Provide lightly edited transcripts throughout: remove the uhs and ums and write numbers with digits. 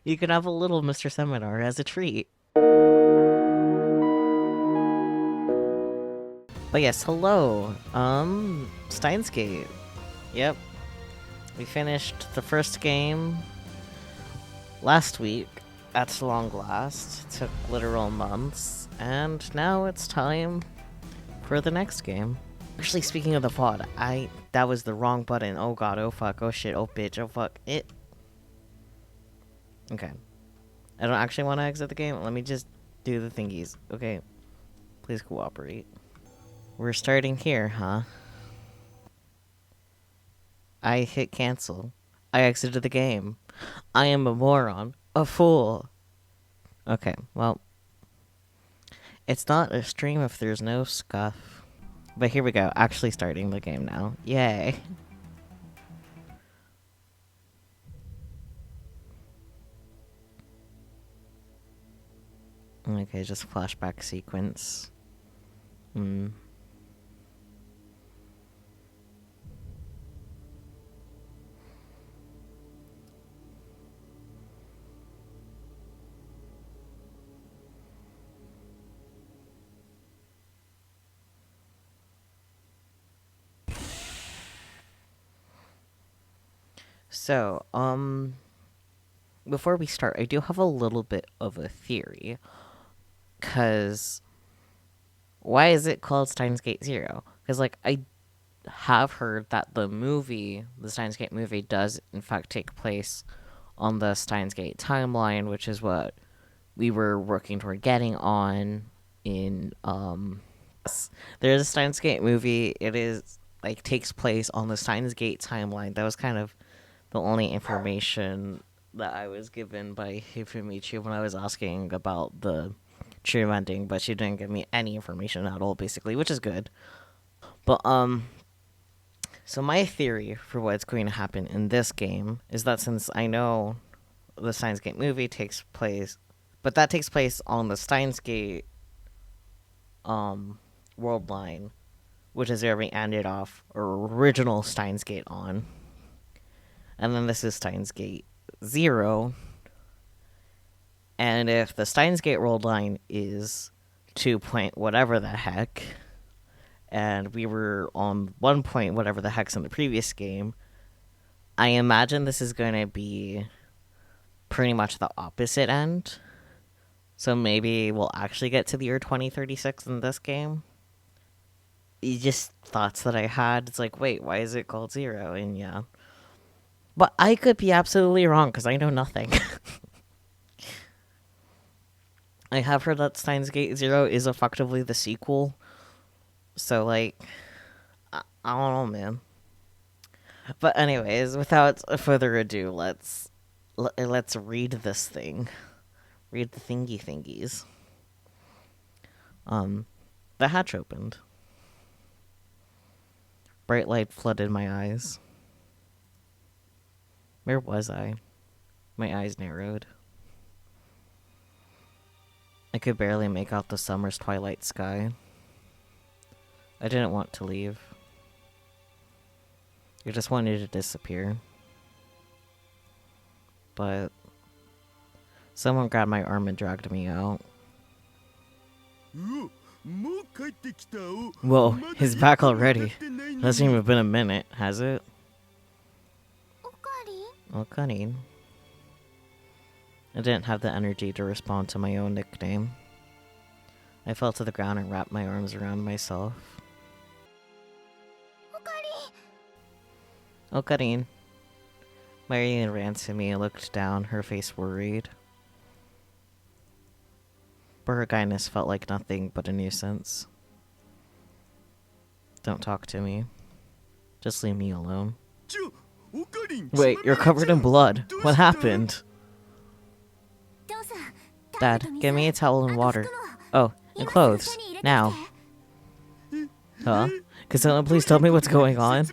You can have a little Mr. Seminar as a treat. But yes, hello. Steins. Yep. We finished the first game last week at long last. It took literal months. And now it's time for the next game. Actually, speaking of the VOD, that was the wrong button. Oh god, oh fuck, oh shit, oh bitch, oh fuck, it. Okay. I don't actually want to exit the game. Let me just do the thingies. Okay. Please cooperate. We're starting here, huh? I hit cancel. I exited the game. I am a moron. A fool. Okay, well. It's not a stream if there's no scuff. But here we go. Actually starting the game now. Yay. Okay, just flashback sequence. So, before we start, I do have a little bit of a theory. 'Cause why is it called Steins Gate Zero? Because, like, I have heard that the Steins Gate movie does, in fact, take place on the Steins Gate timeline, which is what we were working toward getting on in, There's a Steins Gate movie. It is, like, takes place on the Steins Gate timeline. That was kind of the only information that I was given by Hifimichi when I was asking about the true ending, but she didn't give me any information at all, basically, which is good. But, so my theory for what's going to happen in this game is that since I know the Steins Gate movie takes place, but that takes place on the Steins Gate, world line, which is where we ended off original Steins Gate on. And then this is Steins Gate 0. And if the Steins Gate world line is 2 point whatever the heck, and we were on 1 point whatever the heck's in the previous game, I imagine this is going to be pretty much the opposite end. So maybe we'll actually get to the year 2036 in this game. Just thoughts that I had. It's like, wait, why is it called 0? And yeah. But I could be absolutely wrong, because I know nothing. I have heard that Steins Gate 0 is effectively the sequel. So, like, I don't know, man. But anyways, without further ado, let's read this thing. Read the thingies. The hatch opened. Bright light flooded my eyes. Where was I? My eyes narrowed. I could barely make out the summer's twilight sky. I didn't want to leave. I just wanted to disappear. But someone grabbed my arm and dragged me out. Whoa, he's back already. Hasn't even been a minute, has it? Okarin. I didn't have the energy to respond to my own nickname. I fell to the ground and wrapped my arms around myself. Okarin. Marion ran to me and looked down, her face worried. But her kindness felt like nothing but a nuisance. Don't talk to me. Just leave me alone. Wait, you're covered in blood. What happened? Dad, get me a towel and water. Oh, and clothes. Now. Huh? Christina, please tell me what's going on.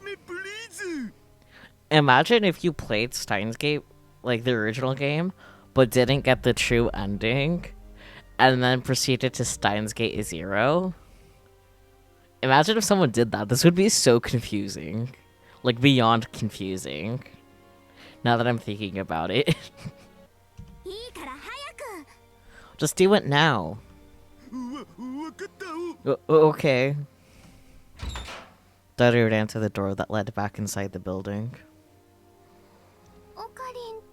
Imagine if you played Steins Gate, like the original game, but didn't get the true ending, and then proceeded to Steins Gate 0. Imagine if someone did that. This would be so confusing. Like, beyond confusing. Now that I'm thinking about it. Just do it now. Okay. Daughter ran to the door that led back inside the building.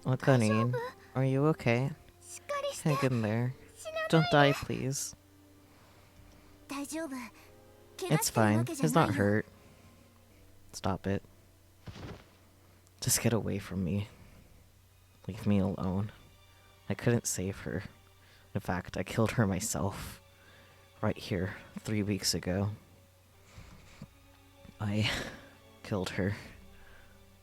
Okarin, are you okay? Hang in there. Don't die, please. It's fine. He's not hurt. Stop it. Just get away from me. Leave me alone. I couldn't save her. In fact, I killed her myself. Right here, 3 weeks ago. I killed her.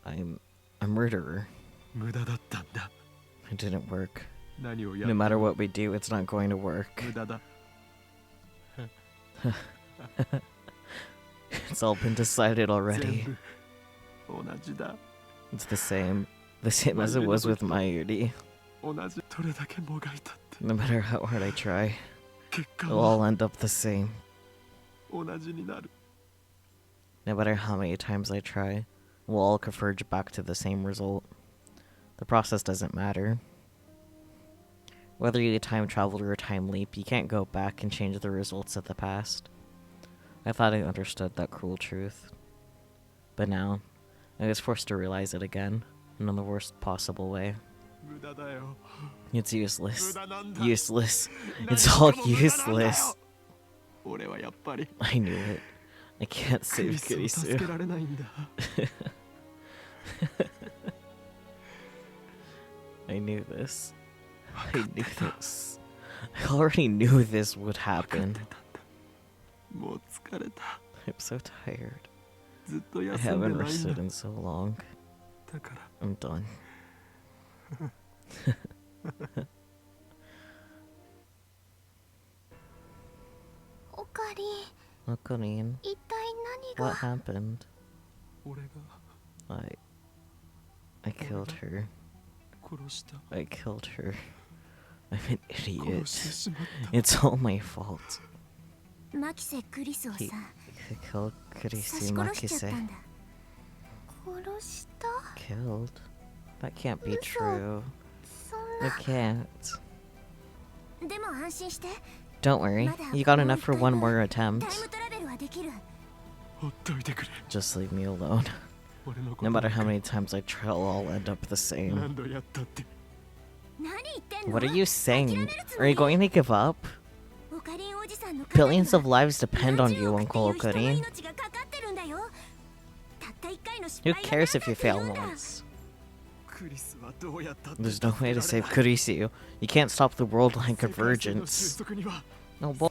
I'm a murderer. It didn't work. No matter what we do, it's not going to work. It's all been decided already. It's the same as it was with Mayuri. No matter how hard I try, it'll all end up the same. No matter how many times I try, we'll all converge back to the same result. The process doesn't matter. Whether you time travel or time leap, you can't go back and change the results of the past. I thought I understood that cruel truth. But now, I was forced to realize it again, and in the worst possible way. It's useless. Useless. It's all useless. I knew it. I can't save Kurisu. I knew this. I knew this. I already knew this would happen. I'm so tired. I haven't rested in so long. I'm done. Okarin, what happened? I killed her. I killed her. I'm an idiot. It's all my fault. He killed Kurisu Makise. Killed? That can't be true. It can't. Don't worry, you got enough for one more attempt. Just leave me alone. No matter how many times I try, I'll all end up the same. What are you saying? Are you going to give up? Billions of lives depend on you, Uncle Okarin. Who cares if you fail once? There's no way to save Kurisu. You can't stop the world-line convergence. No boy.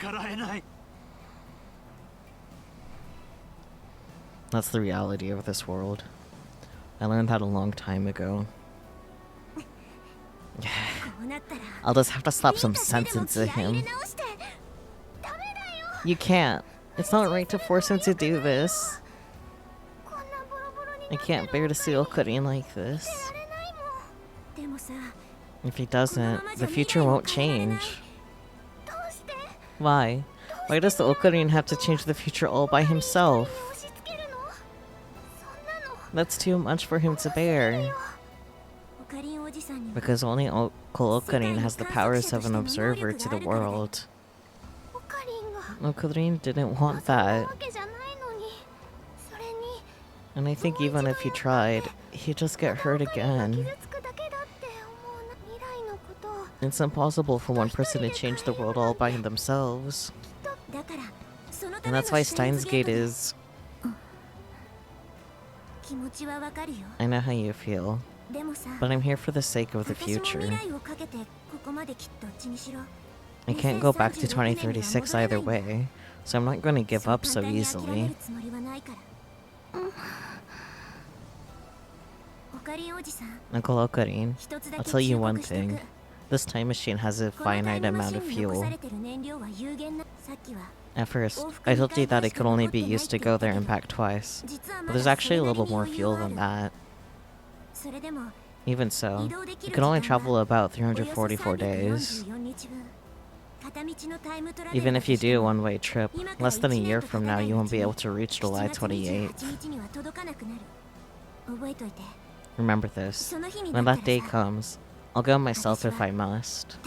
That's the reality of this world. I learned that a long time ago. I'll just have to slap some sense into him. You can't. It's not right to force him to do this. I can't bear to see Okarin like this. If he doesn't, the future won't change. Why? Why does the Okarin have to change the future all by himself? That's too much for him to bear. Because only Uncle Okarin has the powers of an observer to the world. Okarin didn't want that. And I think even if he tried, he'd just get hurt again. It's impossible for one person to change the world all by themselves. And that's why Steins Gate is... I know how you feel, but I'm here for the sake of the future. I can't go back to 2036 either way, so I'm not going to give up so easily. Uncle Okarin, I'll tell you one thing. This time machine has a finite amount of fuel. At first, I told you that it could only be used to go there and back twice, but there's actually a little more fuel than that. Even so, it can only travel about 344 days. Even if you do a one-way trip, less than a year from now you won't be able to reach July 28th. Remember this. When that day comes, I'll go myself if I must.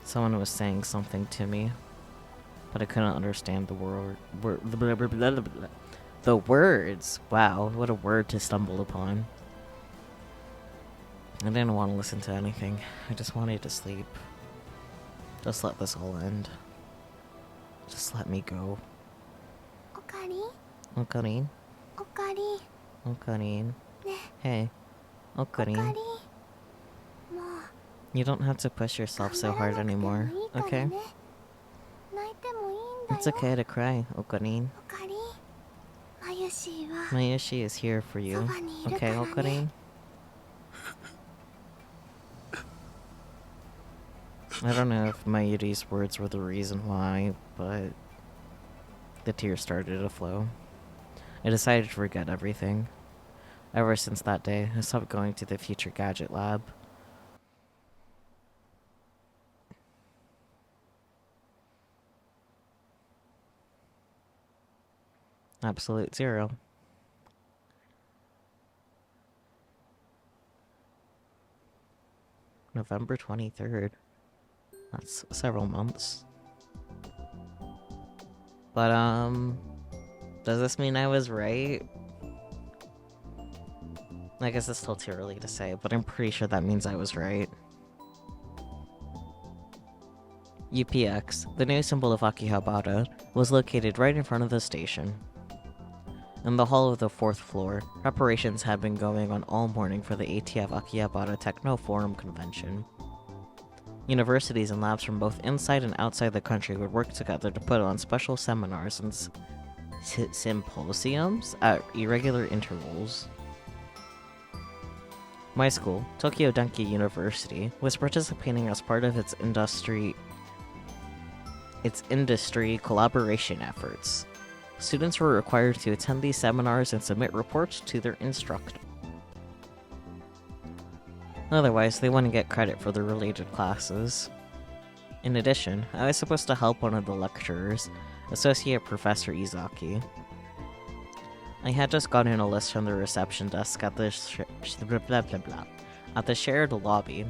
Someone was saying something to me, but I couldn't understand the the words. Wow, what a word to stumble upon. I didn't want to listen to anything. I just wanted to sleep. Just let this all end. Just let me go. Okarin? Okarin? Hey. Okarin? You don't have to push yourself so hard anymore, okay? It's okay to cry, Okarin. Mayushi is here for you. Okay, Okarin? I don't know if Mayuri's words were the reason why, but the tears started to flow. I decided to forget everything. Ever since that day, I stopped going to the Future Gadget Lab. Absolute zero. November 23rd. That's several months. But, does this mean I was right? I guess it's still too early to say, but I'm pretty sure that means I was right. UPX, the new symbol of Akihabara, was located right in front of the station. In the hall of the 4th floor, preparations had been going on all morning for the ATF Akihabara Techno Forum convention. Universities and labs from both inside and outside the country would work together to put on special seminars and symposiums at irregular intervals. My school, Tokyo Denki University, was participating as part of its industry collaboration efforts. Students were required to attend these seminars and submit reports to their instructor. Otherwise, they wouldn't get credit for the related classes. In addition, I was supposed to help one of the lecturers, Associate Professor Izaki. I had just gotten a list from the reception desk at the shared lobby.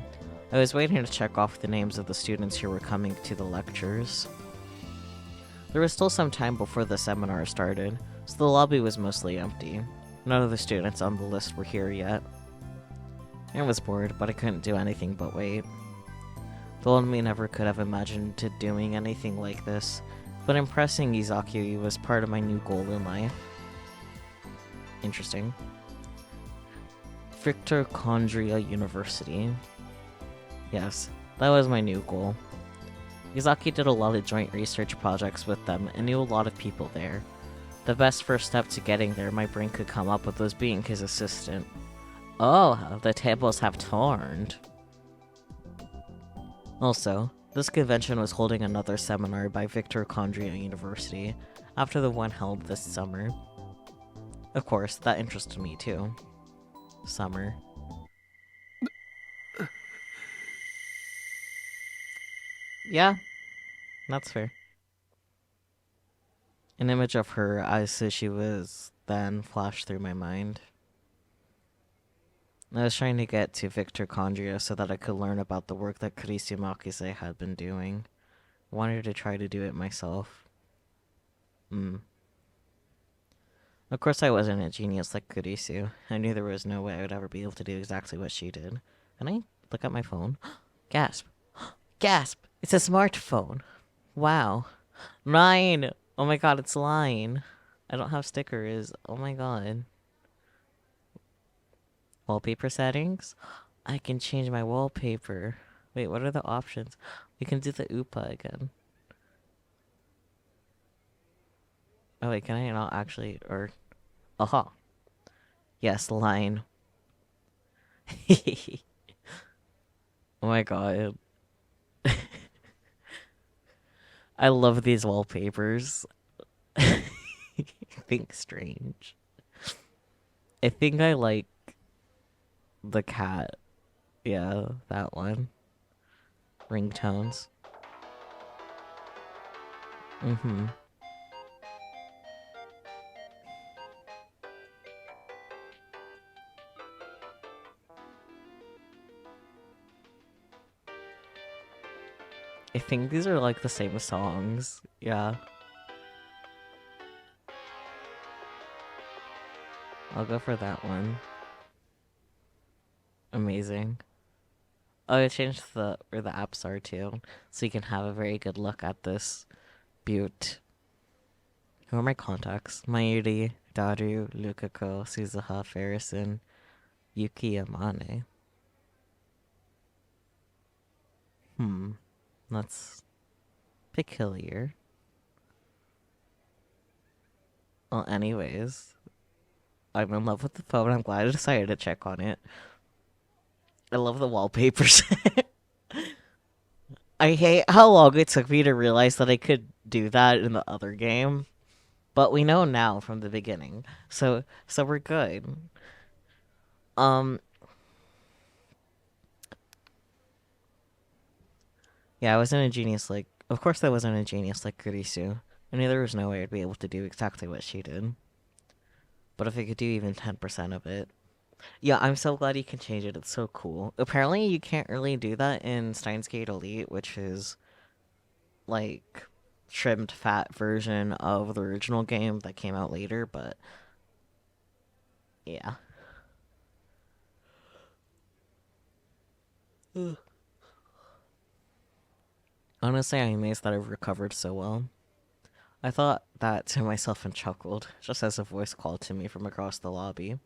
I was waiting to check off the names of the students who were coming to the lectures. There was still some time before the seminar started, so the lobby was mostly empty. None of the students on the list were here yet. I was bored, but I couldn't do anything but wait. The old me never could have imagined doing anything like this, but impressing Izaki was part of my new goal in life. Interesting. Mitochondria University. Yes, that was my new goal. Izaki did a lot of joint research projects with them and knew a lot of people there. The best first step to getting there my brain could come up with was being his assistant. Oh, the tables have turned. Also, this convention was holding another seminar by Mitochondria University, after the one held this summer. Of course, that interested me too. Summer. Yeah, that's fair. An image of her as she was then flashed through my mind. I was trying to get to Mitochondria so that I could learn about the work that Kurisu Makise had been doing. I wanted to try to do it myself. Of course I wasn't a genius like Kurisu. I knew there was no way I would ever be able to do exactly what she did. Can I look at my phone? Gasp! Gasp! It's a smartphone! Wow. Line! Oh my god, it's Line. I don't have stickers. Oh my god. Wallpaper settings? I can change my wallpaper. Wait, what are the options? We can do the UPA again. Oh wait, can I not actually, or... Aha. Yes, Line. Oh my god. I love these wallpapers. Think strange. I think I like the cat. Yeah, that one. Ringtones. I think these are like the same songs. Yeah. I'll go for that one. Amazing. Oh, I changed where the apps are too, so you can have a very good look at this butte. Who are my contacts? Mayuri, Daru, Lukako, Suzuha, Farrison, Yuki, Amane. That's peculiar. Well, anyways, I'm in love with the phone. I'm glad I decided to check on it. I love the wallpapers. I hate how long it took me to realize that I could do that in the other game. But we know now from the beginning. So we're good. Yeah, I wasn't a genius like... Of course I wasn't a genius like Kurisu. I knew there was no way I'd be able to do exactly what she did. But if I could do even 10% of it... Yeah, I'm so glad you can change it. It's so cool. Apparently you can't really do that in Steins Gate Elite, which is... like... trimmed fat version of the original game that came out later, but... yeah. Honestly, I'm amazed that I've recovered so well. I thought that to myself and chuckled, just as a voice called to me from across the lobby.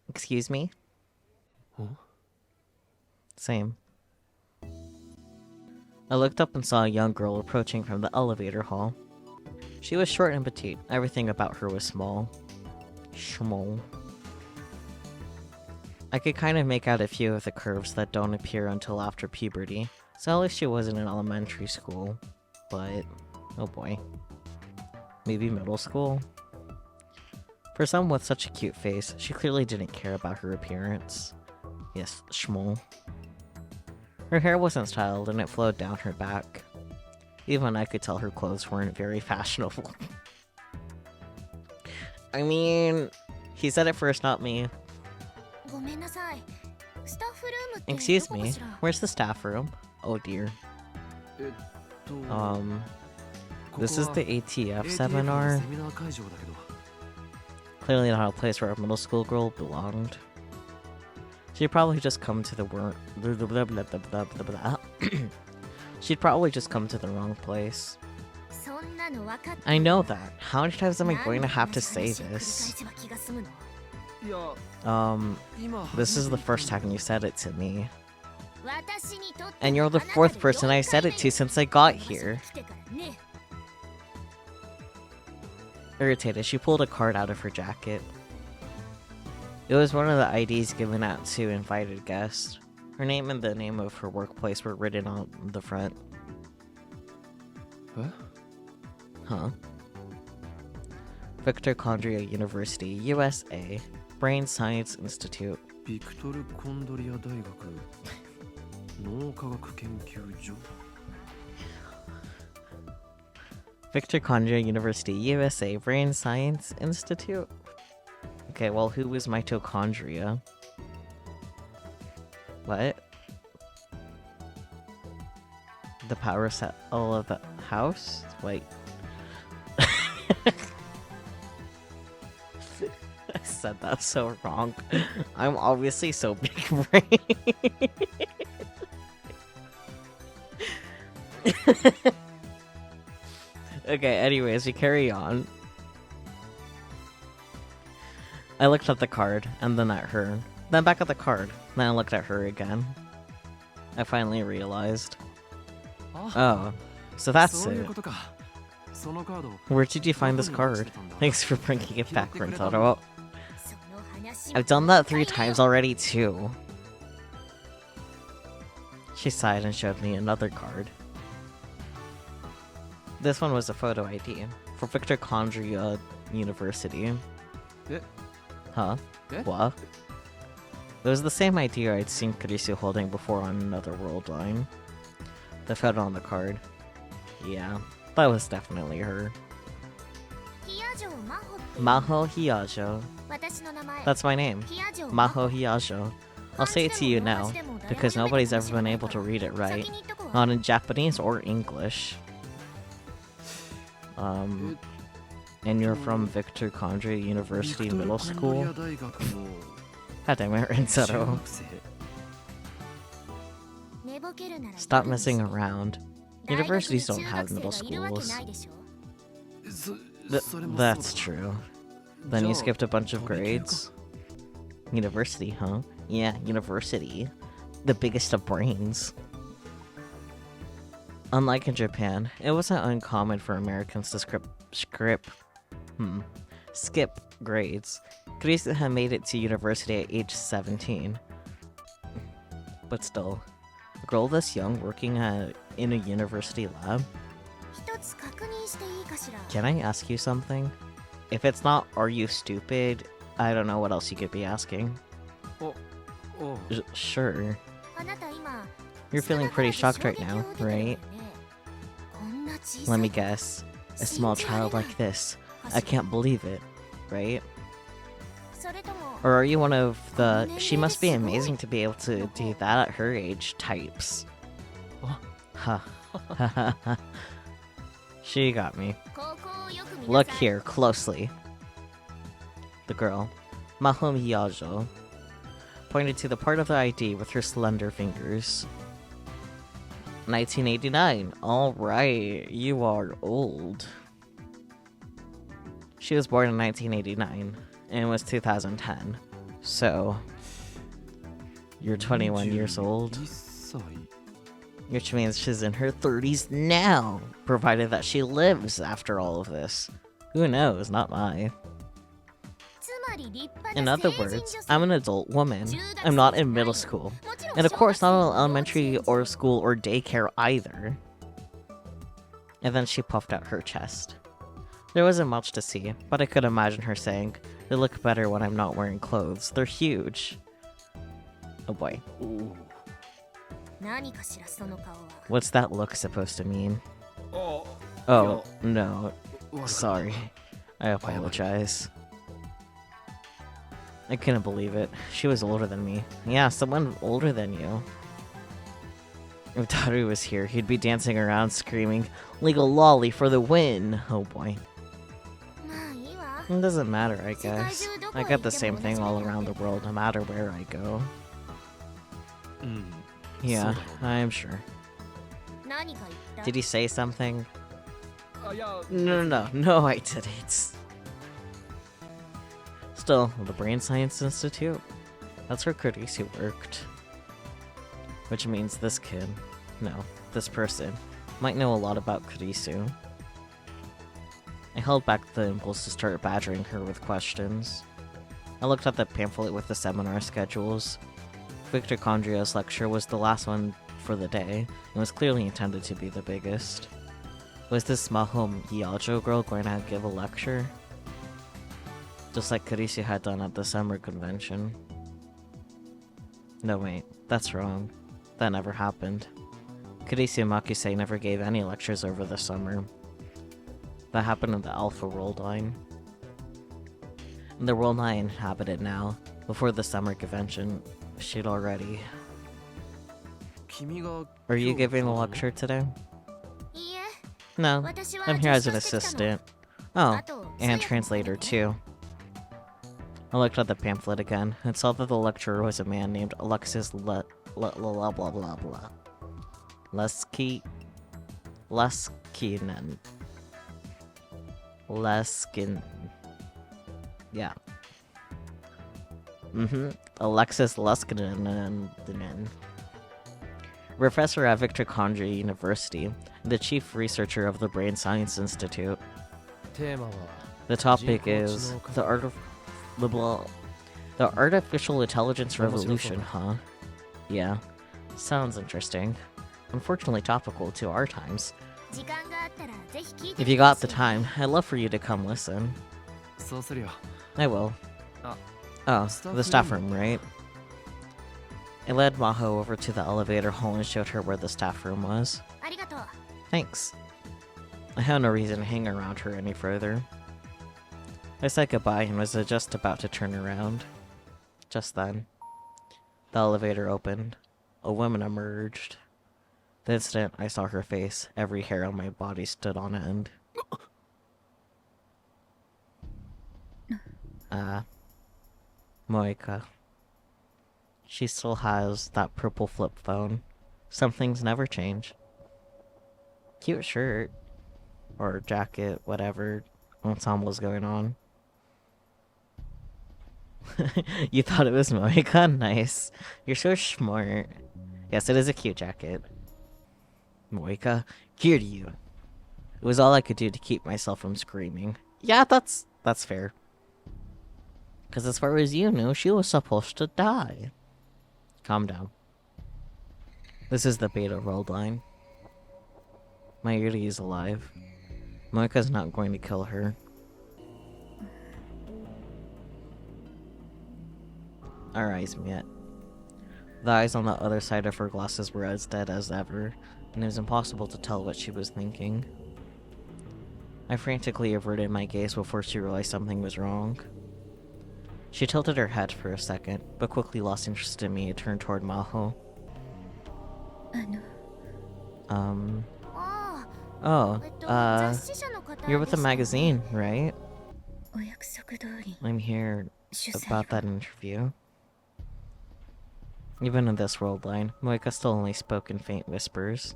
Excuse me? Huh? Same. I looked up and saw a young girl approaching from the elevator hall. She was short and petite. Everything about her was small. Small. I could kind of make out a few of the curves that don't appear until after puberty, so at least she wasn't in elementary school. But, oh boy. Maybe middle school? For someone with such a cute face, she clearly didn't care about her appearance. Yes, schmol. Her hair wasn't styled and it flowed down her back. Even I could tell her clothes weren't very fashionable. I mean, he said it first, not me. Excuse me, where's the staff room? Oh dear. This is the ATF seminar. Clearly not a place where a middle school girl belonged. She'd probably just come to the She'd probably just come to the wrong place. I know that. How many times am I going to have to say this? This is the first time you said it to me. And you're the fourth person I said it to since I got here. Irritated, she pulled a card out of her jacket. It was one of the IDs given out to invited guests. Her name and the name of her workplace were written on the front. Huh? Victor Condria University, USA. Brain Science Institute. Victor Condria University, USA. Brain Science Institute? Okay, well, who was mitochondria? What? The power cell of the house? Wait. I said that so wrong. I'm obviously so big brain. Okay, anyways, we carry on. I looked at the card, and then at her. Then back at the card. Then I looked at her again. I finally realized. Oh, so that's it. Where did you find this card? Thanks for bringing it back, Rentaro. I've done that 3 times already, too. She sighed and showed me another card. This one was a photo ID for Victor Condria University. Huh? What? It was the same ID I'd seen Kurisu holding before on another world line. The photo on the card. Yeah, that was definitely her. Maho Hiyajo. That's my name. Maho Hiyajo. I'll say it to you now, because nobody's ever been able to read it right. Not in Japanese or English. And you're from Victor Kandji University Middle School? God damn it, Rensero. Stop messing around. Universities don't have middle schools. That's true. Then you skipped a bunch of grades? University, huh? Yeah, university. The biggest of brains. Unlike in Japan, it wasn't uncommon for Americans to skip grades. Kurisu had made it to university at age 17. But still, a girl this young working in a university lab? Can I ask you something? If it's not, are you stupid? I don't know what else you could be asking. Sure. You're feeling pretty shocked right now, right? Let me guess. A small child like this. I can't believe it, right? Or are you one of the she must be amazing to be able to do that at her age types? Huh. She got me. Look here, closely. The girl, Maho Miyajo, pointed to the part of the ID with her slender fingers. 1989. Alright, you are old. She was born in 1989, and it was 2010. So, you're 21 years old. Which means she's in her 30s now, provided that she lives after all of this. Who knows, not I. In other words, I'm an adult woman. I'm not in middle school. And of course not in elementary or school or daycare either. And then she puffed out her chest. There wasn't much to see, but I could imagine her saying, "They look better when I'm not wearing clothes. They're huge." Oh boy. Ooh. What's that look supposed to mean? Oh, no. Sorry. I apologize. I couldn't believe it. She was older than me. Yeah, someone older than you. If Taru was here, he'd be dancing around screaming, "Legal lolly for the win!" Oh boy. It doesn't matter, I guess. I get the same thing all around the world, no matter where I go. Yeah, I'm sure. Did he say something? No, I didn't. Still, the Brain Science Institute? That's where Kurisu worked. Which means this kid, no, this person, might know a lot about Kurisu. I held back the impulse to start badgering her with questions. I looked at the pamphlet with the seminar schedules. Victor Kandji's lecture was the last one for the day, and was clearly intended to be the biggest. Was this Maho Miyajo girl going to give a lecture? Just like Kurisu had done at the summer convention. No wait, that's wrong. That never happened. Kurisu Makise never gave any lectures over the summer. That happened in the Alpha World Line. In the world I inhabited now, before the summer convention, she'd already... Are you giving a lecture today? No, I'm here as an assistant. Oh, and translator too. I looked at the pamphlet again, and saw that the lecturer was a man named Alexis blah blah blah blah blah. Leskinen. Yeah. Alexis Leskinen. Professor at Victor Kandji University, the chief researcher of the Brain Science Institute. The topic is the artificial intelligence revolution, huh? Yeah, sounds interesting. Unfortunately topical to our times. If you got the time, I'd love for you to come listen. I will. Oh, the staff room, right? I led Maho over to the elevator hall and showed her where the staff room was. Thanks. I had no reason to hang around her any further. I said goodbye and was just about to turn around. Just then, The elevator opened. A woman emerged. The instant I saw her face, every hair on my body stood on end. Moika. She still has that purple flip phone. Some things never change. Cute shirt. Or jacket, whatever ensemble's going on. You thought it was Moika? Nice. You're so smart. Yes, it is a cute jacket. Moika, Kiryu. It was all I could do to keep myself from screaming. Yeah, that's fair. Because as far as you knew, she was supposed to die. Calm down. This is the beta road line. My Yuri is alive. Moika's not going to kill her. Our eyes met. The eyes on the other side of her glasses were as dead as ever, and it was impossible to tell what she was thinking. I frantically averted my gaze before she realized something was wrong. She tilted her head for a second, but quickly lost interest in me and turned toward Maho. You're with the magazine, right? I'm here about that interview. Even in this world line, Moika still only spoke in faint whispers.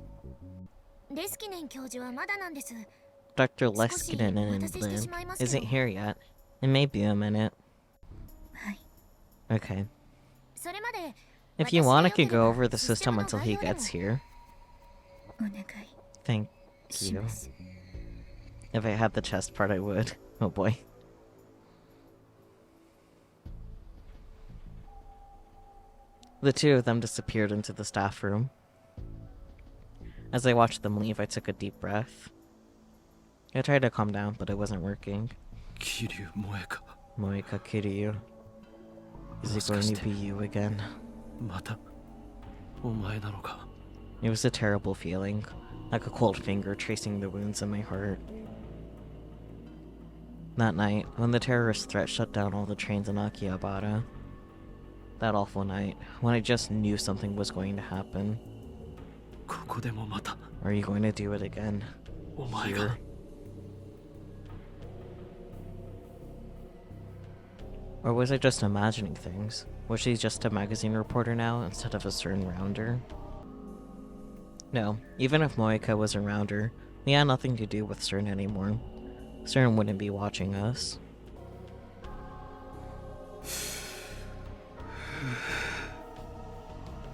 Dr. Leskinen isn't here yet. It may be a minute. Okay. If you want, I could go over the system until he gets here. Thank you. If I had the chest part, I would. Oh boy. The two of them disappeared into the staff room. As I watched them leave, I took a deep breath. I tried to calm down, but it wasn't working. Kiryu, Moika. Moika, Kiryu. Is it going to be you again? It was a terrible feeling, like a cold finger tracing the wounds in my heart. That night, when the terrorist threat shut down all the trains in Akihabara. That awful night, when I just knew something was going to happen. Are you going to do it again? Here? Or was I just imagining things? Was she just a magazine reporter now, instead of a CERN rounder? No, even if Moika was around her, we had nothing to do with CERN anymore. CERN wouldn't be watching us.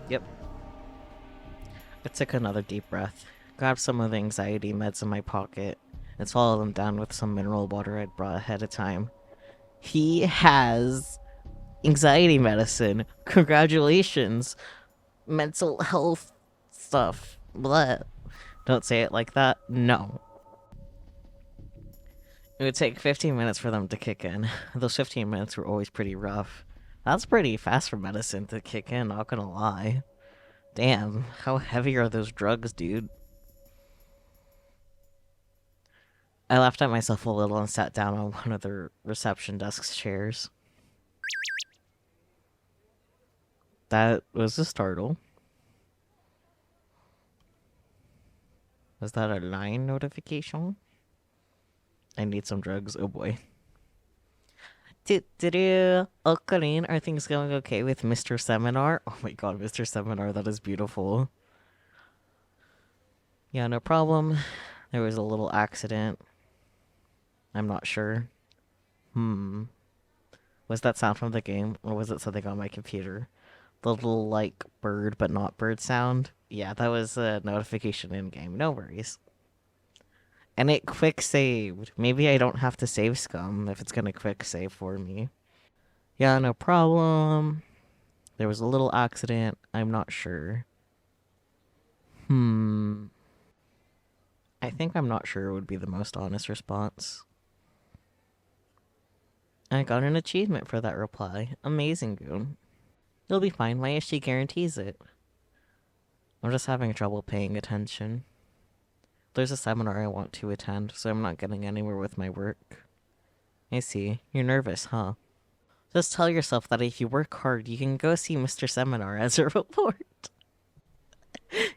Yep. I took another deep breath, grabbed some of the anxiety meds in my pocket, and swallowed them down with some mineral water I'd brought ahead of time. He has anxiety medicine. Congratulations. Mental health stuff. Blah. Don't say it like that. No. It would take 15 minutes for them to kick in. Those 15 minutes were always pretty rough. That's pretty fast for medicine to kick in, not gonna lie. Damn, how heavy are those drugs, dude? I laughed at myself a little and sat down on one of the reception desk's chairs. That was a startle. Was that a line notification? I need some drugs. Oh boy. Oh, Colleen, are things going okay with Mr. Seminar? Oh my god, Mr. Seminar, that is beautiful. Yeah, no problem. There was a little accident. I'm not sure. Was that sound from the game, or was it something on my computer? The little, like, bird but not bird sound? Yeah, that was a notification in-game. No worries. And it quick saved. Maybe I don't have to save scum if it's gonna quick save for me. Yeah, no problem. There was a little accident. I'm not sure. I think I'm not sure would be the most honest response. I got an achievement for that reply. Amazing, Goon. You'll be fine. My issue guarantees it. I'm just having trouble paying attention. There's a seminar I want to attend, so I'm not getting anywhere with my work. I see. You're nervous, huh? Just tell yourself that if you work hard, you can go see Mr. Seminar as a reward.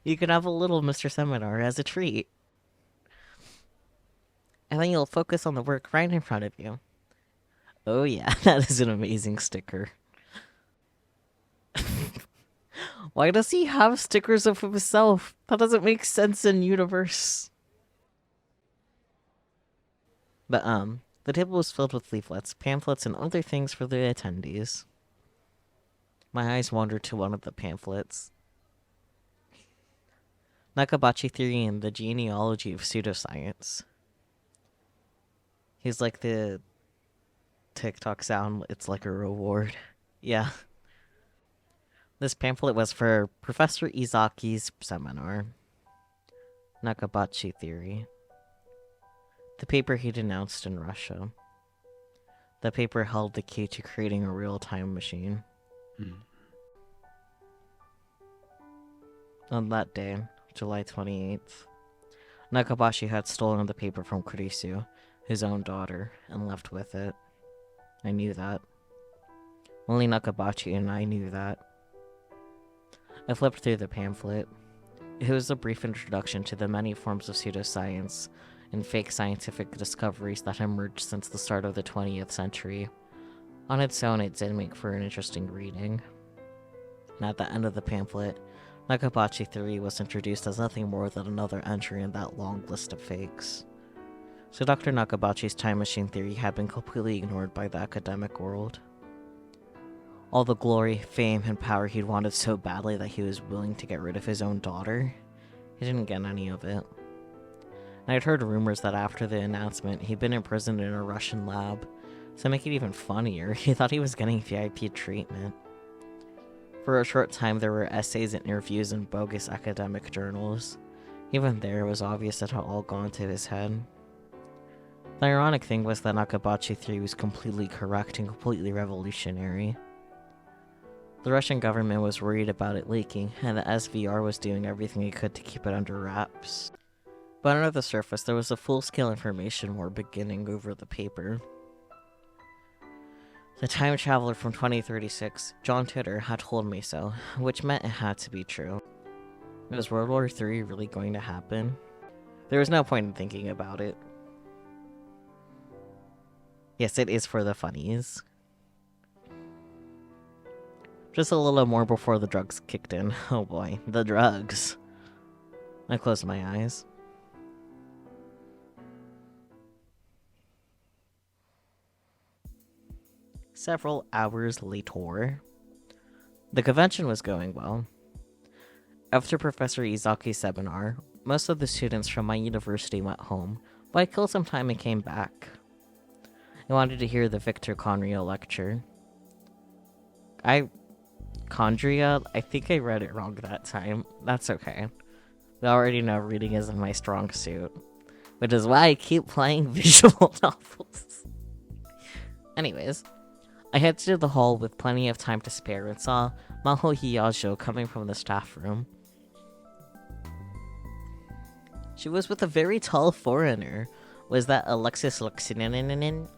You can have a little Mr. Seminar as a treat. And then you'll focus on the work right in front of you. Oh yeah, that is an amazing sticker. Why does he have stickers of himself? That doesn't make sense in universe. But, the table was filled with leaflets, pamphlets, and other things for the attendees. My eyes wandered to one of the pamphlets. Nakabachi Theory and the Genealogy of Pseudoscience. He's like the TikTok sound, it's like a reward. Yeah. This pamphlet was for Professor Izaki's seminar. Nakabachi Theory. The paper he denounced in Russia. The paper held the key to creating a real time machine. On that day, July 28th, Nakabashi had stolen the paper from Kurisu, his own daughter, and left with it. I knew that. Only Nakabachi and I knew that. I flipped through the pamphlet. It was a brief introduction to the many forms of pseudoscience and fake scientific discoveries that emerged since the start of the 20th century. On its own, it did make for an interesting reading. And at the end of the pamphlet, Nakabachi Theory was introduced as nothing more than another entry in that long list of fakes. So Dr. Nakabachi's time machine theory had been completely ignored by the academic world. All the glory, fame, and power he'd wanted so badly that he was willing to get rid of his own daughter, he didn't get any of it. And I'd heard rumors that after the announcement, he'd been imprisoned in a Russian lab. To make it even funnier, he thought he was getting VIP treatment. For a short time, there were essays and interviews in bogus academic journals. Even there, it was obvious it had all gone to his head. The ironic thing was that Nakabachi theory was completely correct and completely revolutionary. The Russian government was worried about it leaking, and the SVR was doing everything it could to keep it under wraps. But under the surface, there was a full-scale information war beginning over the paper. The time traveler from 2036, John Titor, had told me so, which meant it had to be true. Was World War III really going to happen? There was no point in thinking about it. Yes, it is for the funnies. Just a little more before the drugs kicked in. Oh boy, the drugs. I closed my eyes. Several hours later, the convention was going well. After Professor Izaki's seminar, most of the students from my university went home, but I killed some time and came back. I wanted to hear the Victor Conrio lecture. Condria? I think I read it wrong that time. That's okay. We already know reading isn't my strong suit, which is why I keep playing visual novels. Anyways, I headed to the hall with plenty of time to spare and saw Maho Hiyajo coming from the staff room. She was with a very tall foreigner. Was that Alexis Luxininin?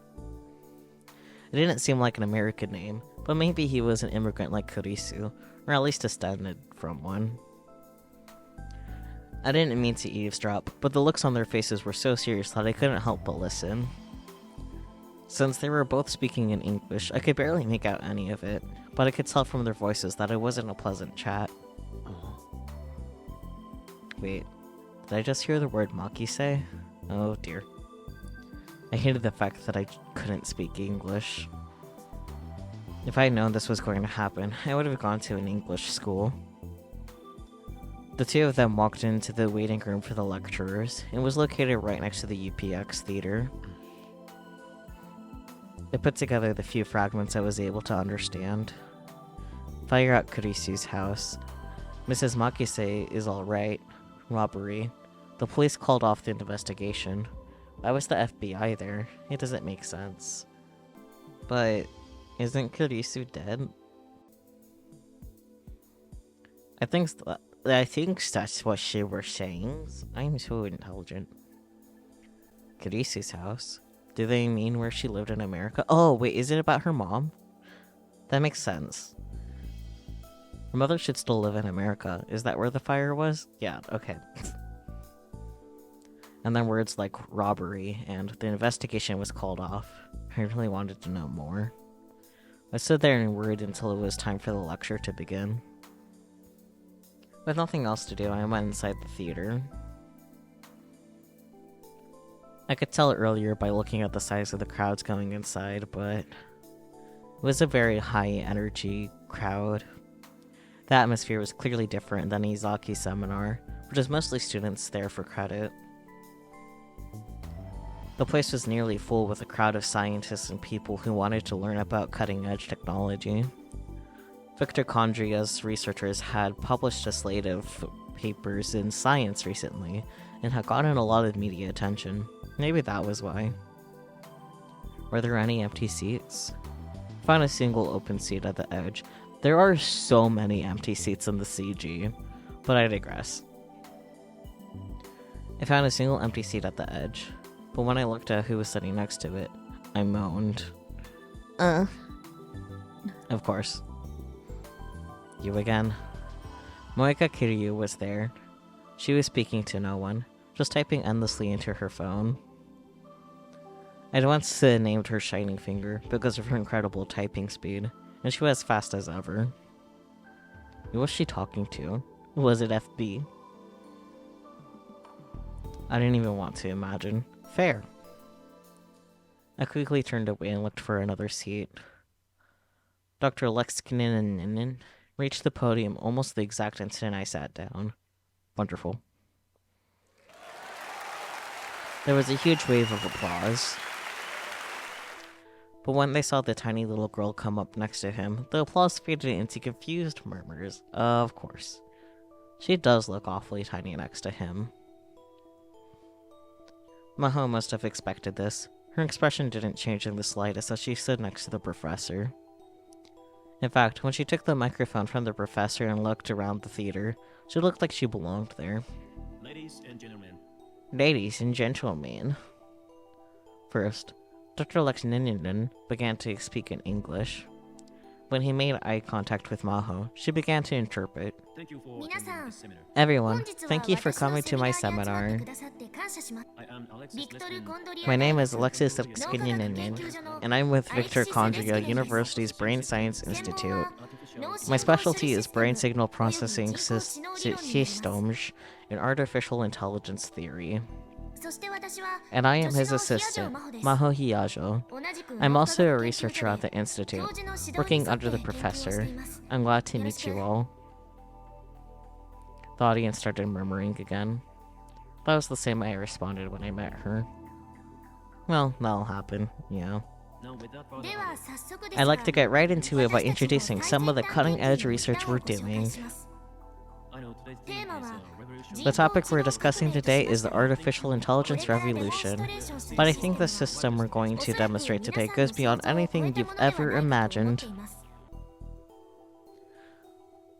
It didn't seem like an American name, but maybe he was an immigrant like Kurisu, or at least descended from one. I didn't mean to eavesdrop, but the looks on their faces were so serious that I couldn't help but listen. Since they were both speaking in English, I could barely make out any of it, but I could tell from their voices that it wasn't a pleasant chat. Wait, did I just hear the word Maki say? Oh dear. I hated the fact that I couldn't speak English. If I had known this was going to happen, I would have gone to an English school. The two of them walked into the waiting room for the lecturers. It was located right next to the UPX theater. I put together the few fragments I was able to understand. Fire at Kurisu's house. Mrs. Makise is alright. Robbery. The police called off the investigation. Why was the FBI there? It doesn't make sense. But isn't Kurisu dead? I think that's what she was saying. I'm so intelligent. Kurisu's house? Do they mean where she lived in America? Oh, wait, is it about her mom? That makes sense. Her mother should still live in America. Is that where the fire was? Yeah, okay. And then words like robbery and the investigation was called off. I really wanted to know more. I stood there and worried until it was time for the lecture to begin. With nothing else to do, I went inside the theater. I could tell earlier by looking at the size of the crowds going inside, but it was a very high-energy crowd. The atmosphere was clearly different than Izaki's seminar, which is mostly students there for credit. The place was nearly full with a crowd of scientists and people who wanted to learn about cutting-edge technology. Victor Condria's researchers had published a slate of papers in Science recently, and had gotten a lot of media attention. Maybe that was why. Were there any empty seats? Found a single open seat at the edge. There are so many empty seats in the CG, but I digress. I found a single empty seat at the edge, but when I looked at who was sitting next to it, I moaned. Of course. You again. Moeka Kiryu was there. She was speaking to no one, just typing endlessly into her phone. I'd once named her Shining Finger because of her incredible typing speed, and she was as fast as ever. Who was she talking to? Was it FB? I didn't even want to imagine. Fair. I quickly turned away and looked for another seat. Dr. Lexkinen reached the podium almost the exact instant I sat down. Wonderful. There was a huge wave of applause. But when they saw the tiny little girl come up next to him, the applause faded into confused murmurs. Of course. She does look awfully tiny next to him. Maho must have expected this. Her expression didn't change in the slightest as she stood next to the professor. In fact, when she took the microphone from the professor and looked around the theater, she looked like she belonged there. Ladies and gentlemen. Ladies and gentlemen. First, Dr. Lexkinen began to speak in English. When he made eye contact with Maho, she began to interpret. Thank you for attending this seminar. Everyone, thank you for coming to my seminar. I am Alexis Leslie. My name is Alexis Lexkinen, and I'm with Victor Condria University's Brain Science Institute. My specialty is brain signal processing systems and artificial intelligence theory. And I am his assistant, Maho Hiyajo. I'm also a researcher at the Institute, working under the professor. I'm glad to meet you all. The audience started murmuring again. That was the same way I responded when I met her. Well, that'll happen, yeah. I'd like to get right into it by introducing some of the cutting-edge research we're doing. The topic we're discussing today is the artificial intelligence revolution, but I think the system we're going to demonstrate today goes beyond anything you've ever imagined.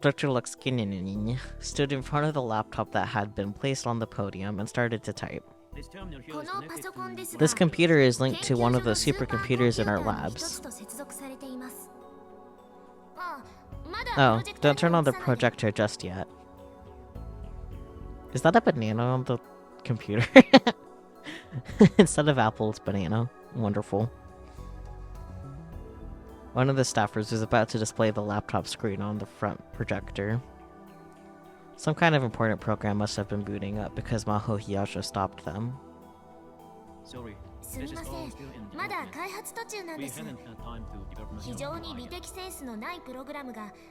Dr. Lexkinen stood in front of the laptop that had been placed on the podium and started to type. This computer is linked to one of the supercomputers in our labs. Oh, don't turn on the projector just yet. Is that a banana on the computer? Instead of apple, it's banana. Wonderful. One of the staffers was about to display the laptop screen on the front projector. Some kind of important program must have been booting up because Maho Hiyajo stopped them. Sorry, this is all still in development. We haven't had time to develop material.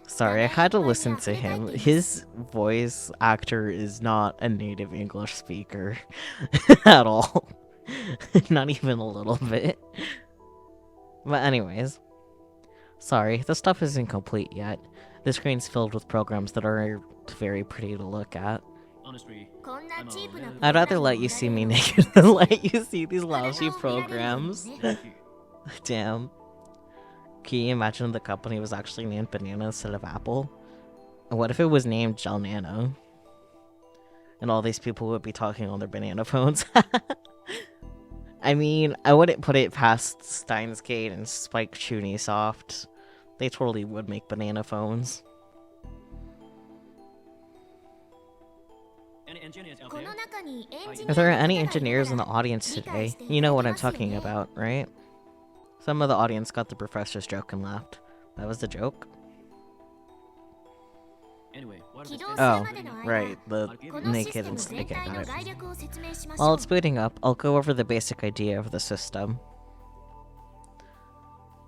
Sorry, I had to listen to him. His voice actor is not a native English speaker at all. Not even a little bit. But anyways. Sorry, the stuff isn't complete yet. The screen's filled with programs that are very pretty to look at. Honestly, I'd rather let you see me naked than let you see these lousy programs. Damn. Can you imagine the company was actually named Banana instead of Apple? What if it was named Gel Nano? And all these people would be talking on their banana phones. I mean, I wouldn't put it past Steins and Spike Chunisoft. They totally would make banana phones. Any engineers out there? If there are any engineers in the audience today, you know what I'm talking about, right? Some of the audience got the professor's joke and laughed. That was the joke? Anyway, what is Oh, right, the naked and snake. I got it. While it's booting up, I'll go over the basic idea of the system.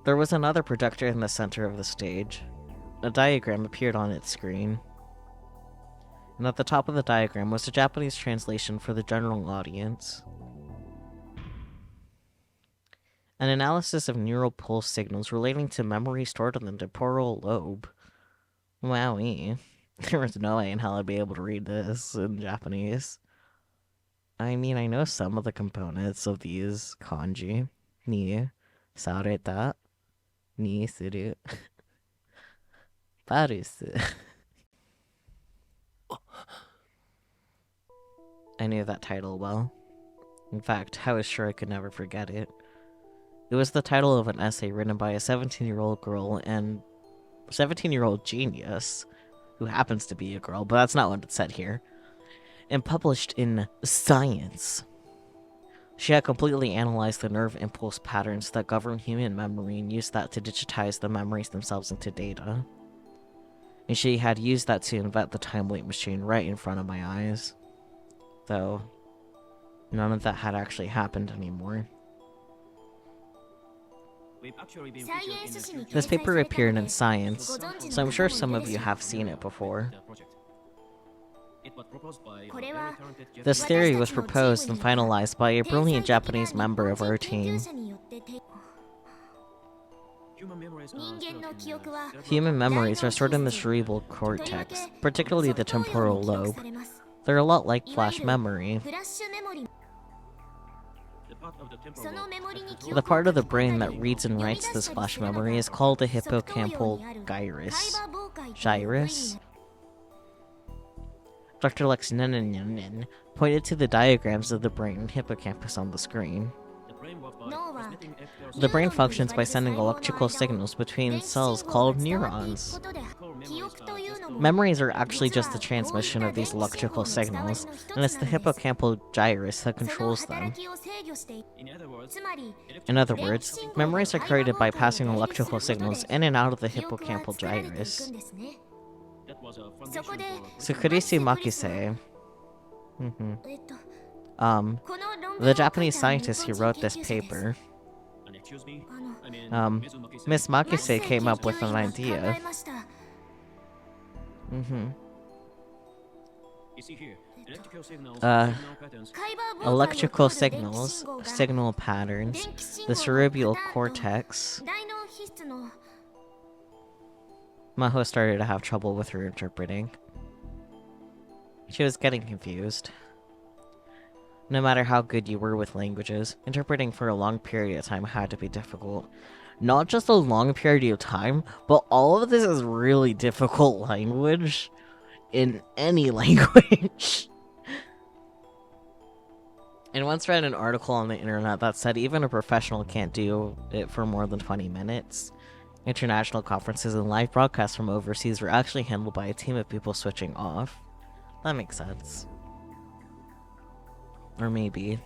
There was another projector in the center of the stage. A diagram appeared on its screen. And at the top of the diagram was a Japanese translation for the general audience. An analysis of neural pulse signals relating to memory stored in the temporal lobe. Wowee. There was no way in hell I'd be able to read this in Japanese. I mean, I know some of the components of these kanji. Ni, sareta, ni suru, parusu. I knew that title well. In fact, I was sure I could never forget it. It was the title of an essay written by a 17-year-old girl and 17-year-old genius, who happens to be a girl, but that's not what it said here, and published in Science. She had completely analyzed the nerve impulse patterns that govern human memory and used that to digitize the memories themselves into data. And she had used that to invent the time-weight machine right in front of my eyes. Though, none of that had actually happened anymore. This paper appeared in Science, so I'm sure some of you have seen it before. This theory was proposed and finalized by a brilliant Japanese member of our team. Human memories are stored in the cerebral cortex, particularly the temporal lobe. They're a lot like flash memory. The part of the brain that reads and writes this flash memory is called the hippocampal gyrus. Dr. Lex pointed to the diagrams of the brain and hippocampus on the screen. The brain functions by sending electrical signals between cells called neurons. Memories are actually just the transmission of these electrical signals, and it's the hippocampal gyrus that controls them. In other words, memories are created by passing electrical signals in and out of the hippocampal gyrus. So Kurisu Makise, the Japanese scientist who wrote this paper, Miss Makise came up with an idea. Electrical signals, signal patterns, the cerebral cortex. Maho started to have trouble with her interpreting. She was getting confused. No matter how good you were with languages, interpreting for a long period of time had to be difficult. Not just a long period of time, but all of this is really difficult language in any language. And once read an article on the internet that said even a professional can't do it for more than 20 minutes. International conferences and live broadcasts from overseas were actually handled by a team of people switching off. That makes sense. Or maybe.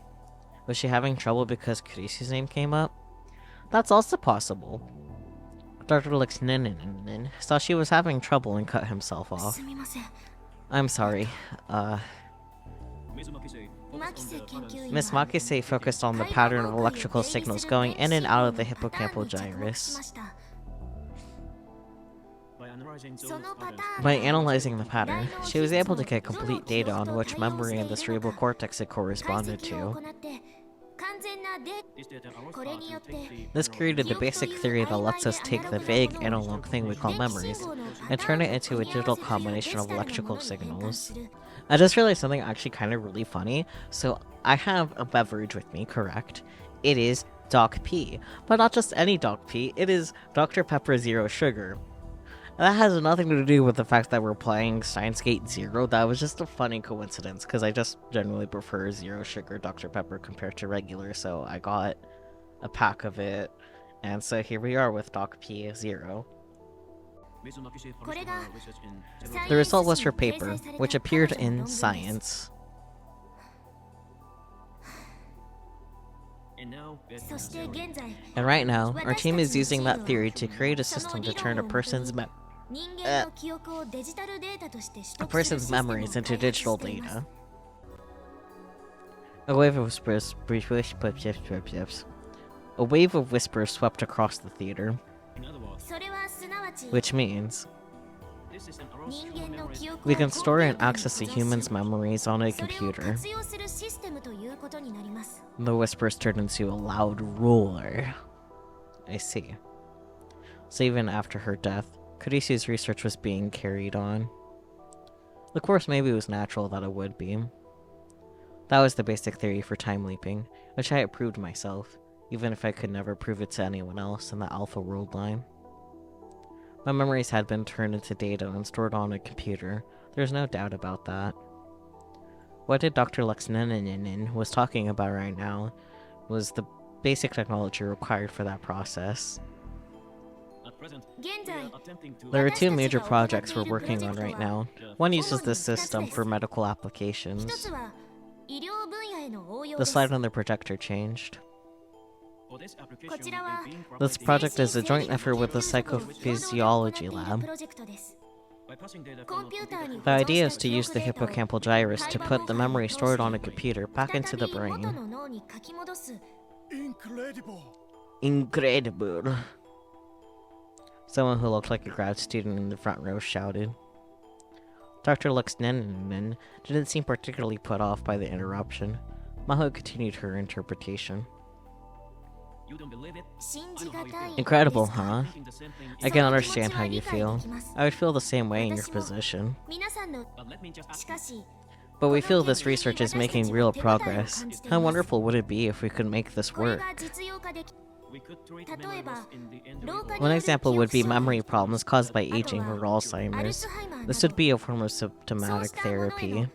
Was she having trouble because Kurisu's name came up? That's also possible. Dr. Lex saw she was having trouble and cut himself off. I'm sorry. Miss Makise focused on the pattern of electrical signals going in and out of the hippocampal gyrus. By analyzing the pattern, she was able to get complete data on which memory in the cerebral cortex it corresponded to. This created the basic theory that lets us take the vague analog thing we call memories and turn it into a digital combination of electrical signals. I just realized something actually kind of really funny. So I have a beverage with me, correct? It is Doc P, but not just any Doc P, it is Dr. Pepper Zero Sugar. That has nothing to do with the fact that we're playing Steins Gate Zero. That was just a funny coincidence, because I just generally prefer Zero Sugar Dr. Pepper compared to regular, so I got a pack of it. And so here we are with Doc P Zero. The result was her paper, which appeared in Science. And right now, our team is using that theory to create a system to turn a person's memories into digital data. A wave of whispers swept across the theater. Which means we can store and access a human's memories on a computer. The whispers turned into a loud roar. I see. So even after her death, Kurisu's research was being carried on. Of course, maybe it was natural that it would be. That was the basic theory for time leaping, which I had proved myself, even if I could never prove it to anyone else in the Alpha World line. My memories had been turned into data and stored on a computer. There's no doubt about that. What did Dr. Luxneninen was talking about right now was the basic technology required for that process. There are two major projects we're working on right now. One uses this system for medical applications. The slide on the projector changed. This project is a joint effort with the Psychophysiology Lab. The idea is to use the hippocampal gyrus to put the memory stored on a computer back into the brain. Incredible! Someone who looked like a grad student in the front row shouted. Dr. Luxneninen didn't seem particularly put off by the interruption. Maho continued her interpretation. Incredible, huh? I can understand how you feel. I would feel the same way in your position. But we feel this research is making real progress. How wonderful would it be if we could make this work? One example would be memory problems caused by aging or Alzheimer's. This would be a form of symptomatic therapy.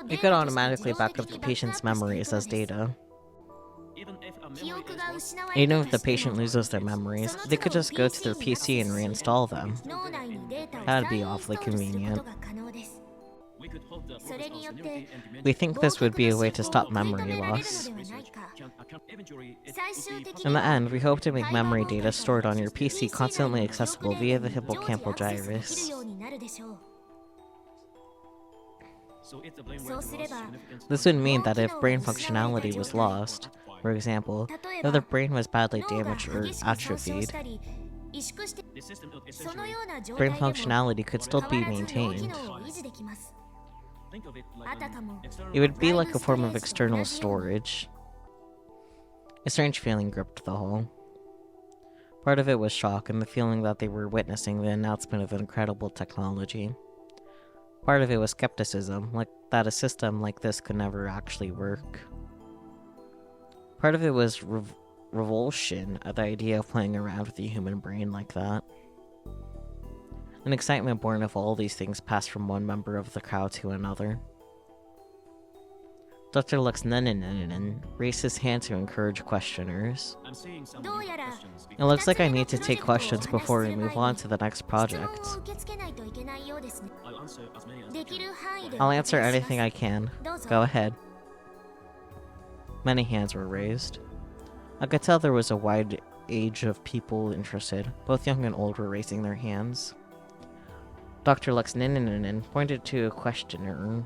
It could automatically back up the patient's memories as data. Even if the patient loses their memories, they could just go to their PC and reinstall them. That'd be awfully convenient. We think this would be a way to stop memory loss. In the end, we hope to make memory data stored on your PC constantly accessible via the hippocampal gyrus. This would mean that if brain functionality was lost, for example, if the brain was badly damaged or atrophied, brain functionality could still be maintained. It would be like a form of external storage. A strange feeling gripped the hall. Part of it was shock and the feeling that they were witnessing the announcement of incredible technology. Part of it was skepticism, like that a system like this could never actually work. Part of it was revulsion at the idea of playing around with the human brain like that. An excitement born of all these things passed from one member of the crowd to another. Dr. Luxneninen raised his hand to encourage questioners. It looks like I need to take questions before we move on to the next project. I'll answer anything I can. Go ahead. Many hands were raised. I could tell there was a wide age of people interested. Both young and old were raising their hands. Dr. Luxneninen pointed to a questionnaire.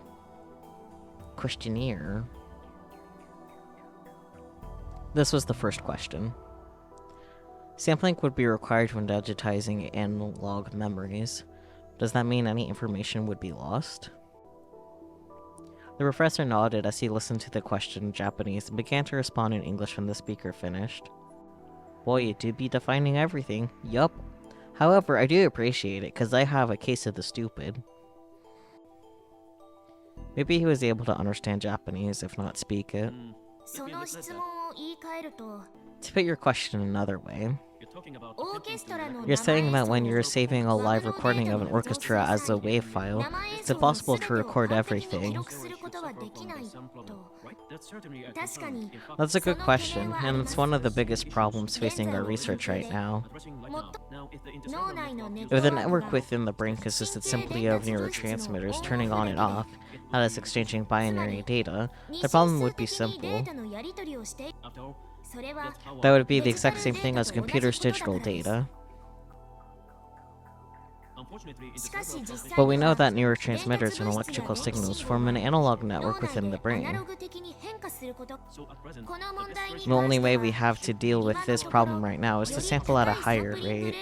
This was the first question. Sampling would be required when digitizing analog memories. Does that mean any information would be lost? The professor nodded as he listened to the question in Japanese and began to respond in English when the speaker finished. Boy, you do be defining everything. Yup. However, I do appreciate it, because I have a case of the stupid. Maybe he was able to understand Japanese, if not speak it. To put your question another way, you're saying that when you're saving a live recording of an orchestra as a WAV file, it's impossible to record everything. That's a good question, and it's one of the biggest problems facing our research right now. If the network within the brain consisted simply of neurotransmitters turning on and off, not as exchanging binary data, the problem would be simple. That would be the exact same thing as a computer's digital data. But we know that neurotransmitters and electrical signals form an analog network within the brain. The only way we have to deal with this problem right now is to sample at a higher rate.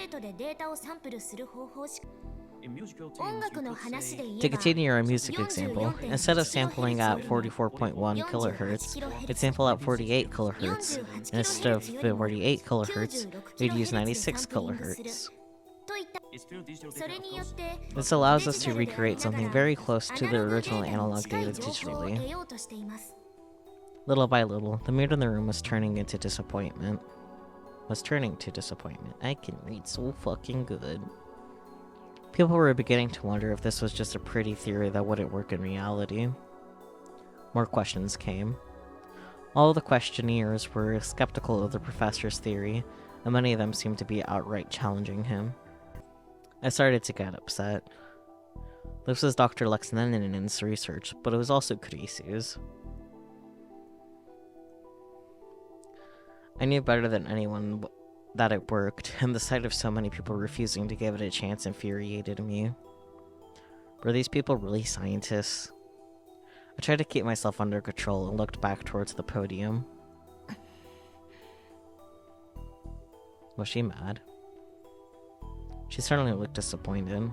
To continue our music example, instead of sampling at 44.1 kHz, we'd sample at 48 kHz, and instead of 48 kHz, we'd use 96 kHz. This allows us to recreate something very close to the original analog data digitally. Little by little, the mood in the room was turning to disappointment. I can read so fucking good. People were beginning to wonder if this was just a pretty theory that wouldn't work in reality. More questions came. All the questionnaires were skeptical of the professor's theory, and many of them seemed to be outright challenging him. I started to get upset. This was Dr. Lexnenin's research, but it was also Kurisu's. I knew better than anyone that it worked, and the sight of so many people refusing to give it a chance infuriated me. Were these people really scientists? I tried to keep myself under control and looked back towards the podium. Was she mad? She certainly looked disappointed.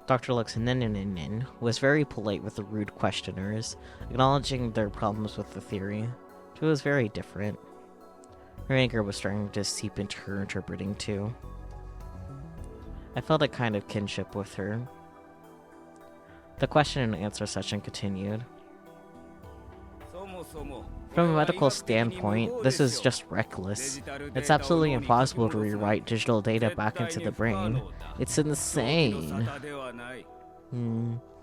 Dr. Lexnenin was very polite with the rude questioners, acknowledging their problems with the theory. It was very different. Her anger was starting to seep into her interpreting too. I felt a kind of kinship with her. The question and answer session continued. From a medical standpoint, this is just reckless. It's absolutely impossible to rewrite digital data back into the brain. It's insane.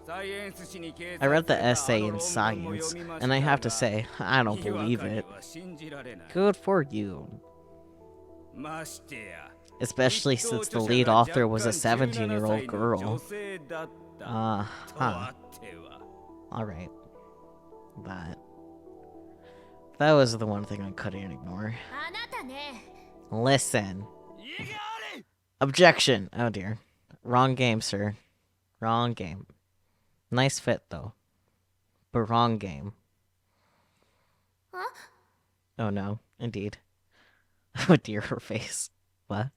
I read the essay in Science, and I have to say, I don't believe it. Good for you. Especially since the lead author was a 17-year-old girl. Alright. That was the one thing I couldn't ignore. Listen. Objection! Oh dear. Wrong game, sir. Wrong game. Nice fit, though. But wrong game. Oh no, indeed. Oh dear, her face. What?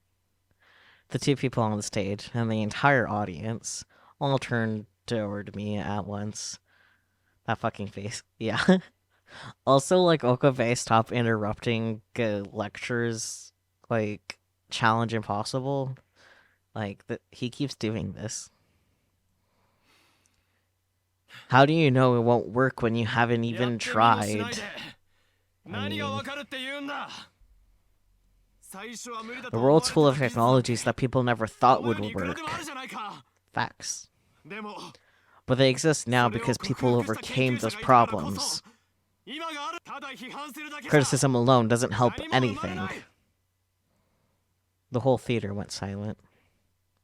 The two people on the stage, and the entire audience, all turned toward me at once. That fucking face. Yeah. Also, like, Okabe, stop interrupting lectures, like, challenge impossible. Like, he keeps doing this. How do you know it won't work when you haven't even tried? I mean, the world's full of technologies that people never thought would work. Facts. But they exist now because people overcame those problems. Criticism alone doesn't help anything. The whole theater went silent,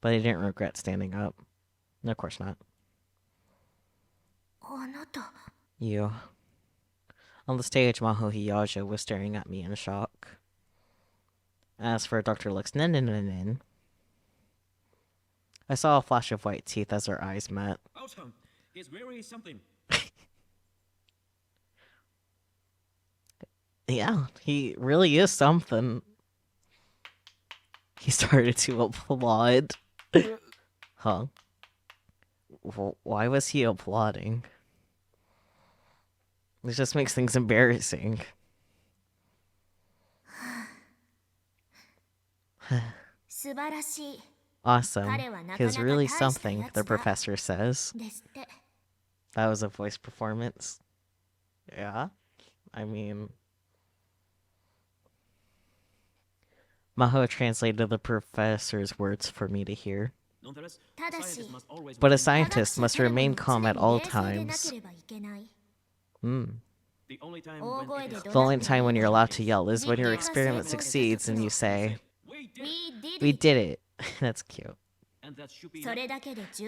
but I didn't regret standing up. No, of course not. You. On the stage, Maho Hiyaja was staring at me in shock. As for Dr. Lexnenin, I saw a flash of white teeth as our eyes met. He's really something. Yeah, he really is something. He started to applaud. Huh? Why was he applauding? This just makes things embarrassing. Awesome. He's really something, the professor says. That was a voice performance. Yeah? I mean... Maho translated the professor's words for me to hear. But a scientist must remain calm at all times. The only time when you're allowed to yell is when your experiment succeeds and you say, "We did it." That's cute.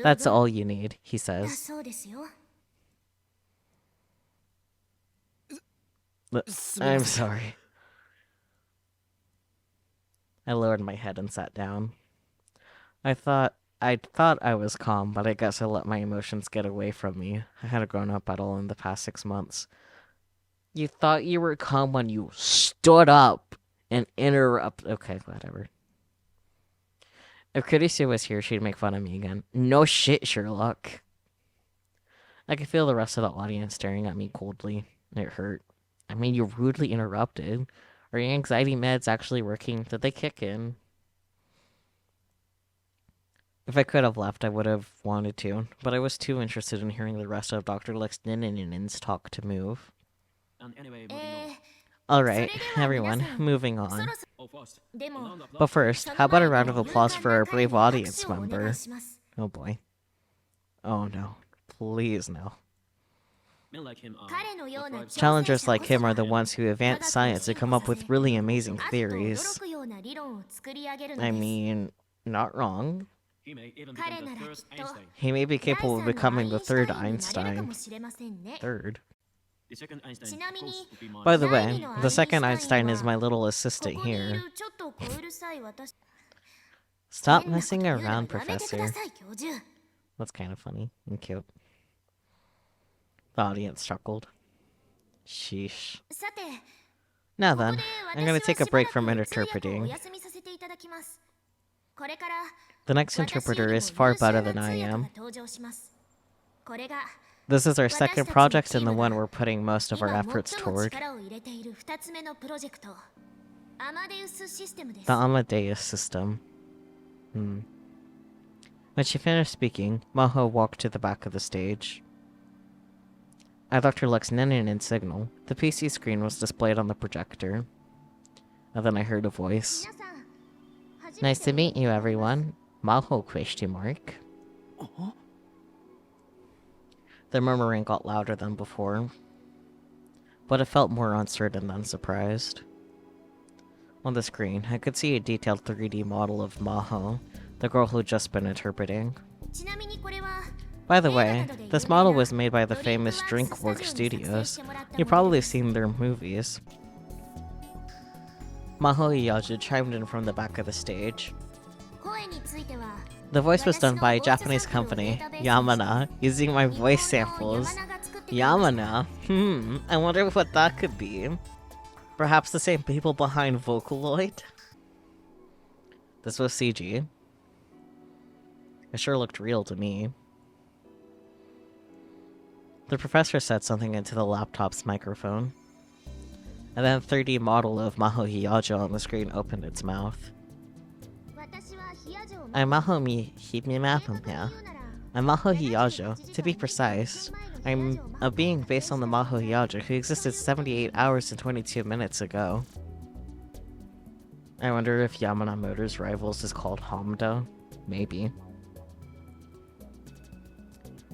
That's all you need, he says. I'm sorry. I lowered my head and sat down. I thought I was calm, but I guess I let my emotions get away from me. I hadn't grown up at all in the past 6 months. You thought you were calm when you stood up and interrupted. Okay, whatever. If Kurisu was here, she'd make fun of me again. No shit, Sherlock. I could feel the rest of the audience staring at me coldly. It hurt. I mean, you rudely interrupted. Are your anxiety meds actually working? Did they kick in? If I could have left, I would have wanted to, but I was too interested in hearing the rest of Dr. Lexnin's talk to move. Alright, everyone, moving on. But first, how about a round of applause for our brave audience member? Oh boy. Oh no. Please no. Challengers like him are the ones who advance science to come up with really amazing theories. I mean, not wrong. He may be capable of becoming the third Einstein. Third? By the way, the second Einstein is my little assistant here. Stop messing around, Professor. That's kind of funny and cute. The audience chuckled. Sheesh. Now then, I'm gonna take a break from interpreting. The next interpreter is far better than I am. This is our second project and the one we're putting most of our efforts toward. The Amadeus system. When she finished speaking, Maho walked to the back of the stage. At Dr. Lexnin's signal, the PC screen was displayed on the projector. And then I heard a voice. Nice to meet you, everyone. Maho ? The murmuring got louder than before, but it felt more uncertain than surprised. On the screen, I could see a detailed 3D model of Maho, the girl who'd just been interpreting. By the way, this model was made by the famous DrinkWorks Studios. You've probably seen their movies. Maho Iyaja chimed in from the back of the stage. The voice was done by a Japanese company, Yamana, using my voice samples. Yamana? I wonder what that could be. Perhaps the same people behind Vocaloid? This was CG. It sure looked real to me. The professor said something into the laptop's microphone. And then a 3D model of Maho Hiyajo on the screen opened its mouth. I'm Maho Hiyajo. To be precise, I'm a being based on the Maho Hiyajo who existed 78 hours and 22 minutes ago. I wonder if Yamana Motors' rivals is called Hamda. Maybe.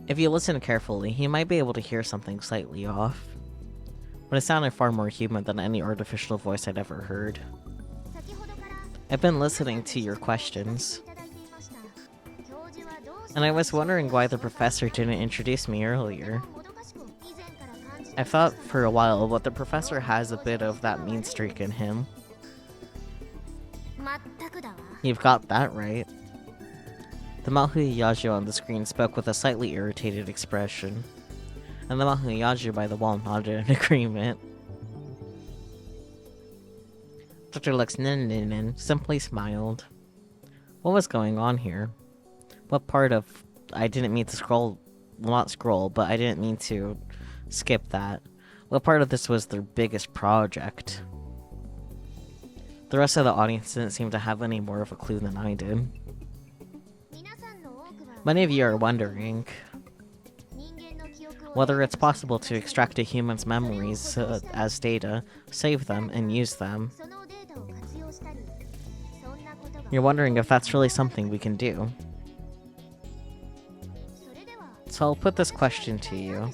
If you listen carefully, you might be able to hear something slightly off. But it sounded far more human than any artificial voice I'd ever heard. I've been listening to your questions. And I was wondering why the professor didn't introduce me earlier. I've thought for a while, but the professor has a bit of that mean streak in him. You've got that right. The Maho Hiyajo on the screen spoke with a slightly irritated expression, and the Maho Hiyajo by the wall nodded in agreement. Dr. Lexnin simply smiled. What was going on here? What part of... I didn't mean to scroll... Well, not scroll, but I didn't mean to skip that. What part of this was their biggest project? The rest of the audience didn't seem to have any more of a clue than I did. Many of you are wondering whether it's possible to extract a human's memories as data, save them, and use them. You're wondering if that's really something we can do. So I'll put this question to you.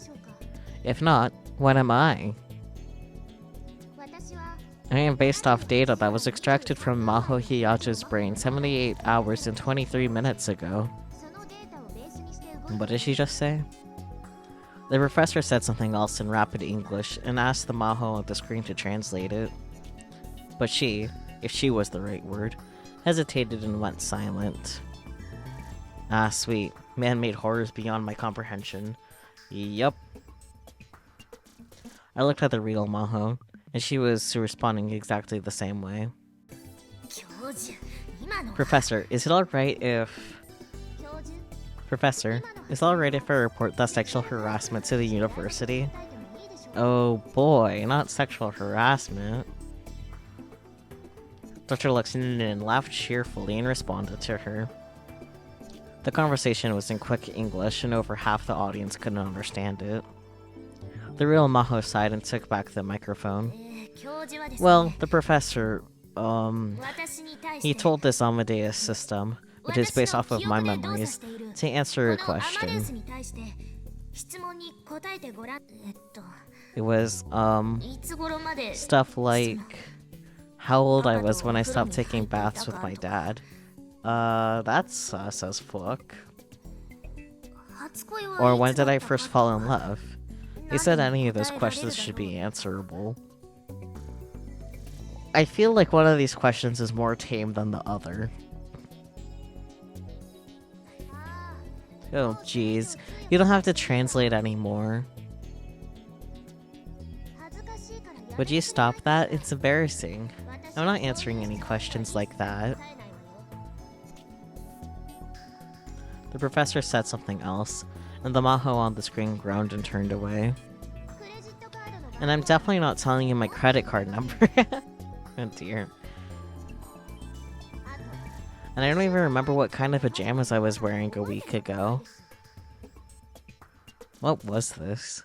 If not, what am I? I am based off data that was extracted from Maho Hiyaja's brain 78 hours and 23 minutes ago. What did she just say? The professor said something else in rapid English and asked the Maho on the screen to translate it. But she, if she was the right word, hesitated and went silent. Ah, sweet. Man-made horrors beyond my comprehension. Yup. I looked at the real Maho, and she was responding exactly the same way. Professor, is it alright if... Professor, is it alright if I report that sexual harassment to the university? Oh boy, not sexual harassment. Dr. Lexington laughed cheerfully and responded to her. The conversation was in quick English, and over half the audience couldn't understand it. The real Maho sighed and took back the microphone. Well, the professor, he told this Amadeus system, which is based off of my memories, to answer a question. It was, stuff like how old I was when I stopped taking baths with my dad. That's sus as fuck. Or when did I first fall in love? He said any of those questions should be answerable. I feel like one of these questions is more tame than the other. Oh jeez, you don't have to translate anymore. Would you stop that? It's embarrassing. I'm not answering any questions like that. The professor said something else, and the Maho on the screen groaned and turned away. And I'm definitely not telling you my credit card number. Oh dear. And I don't even remember what kind of pajamas I was wearing a week ago. What was this?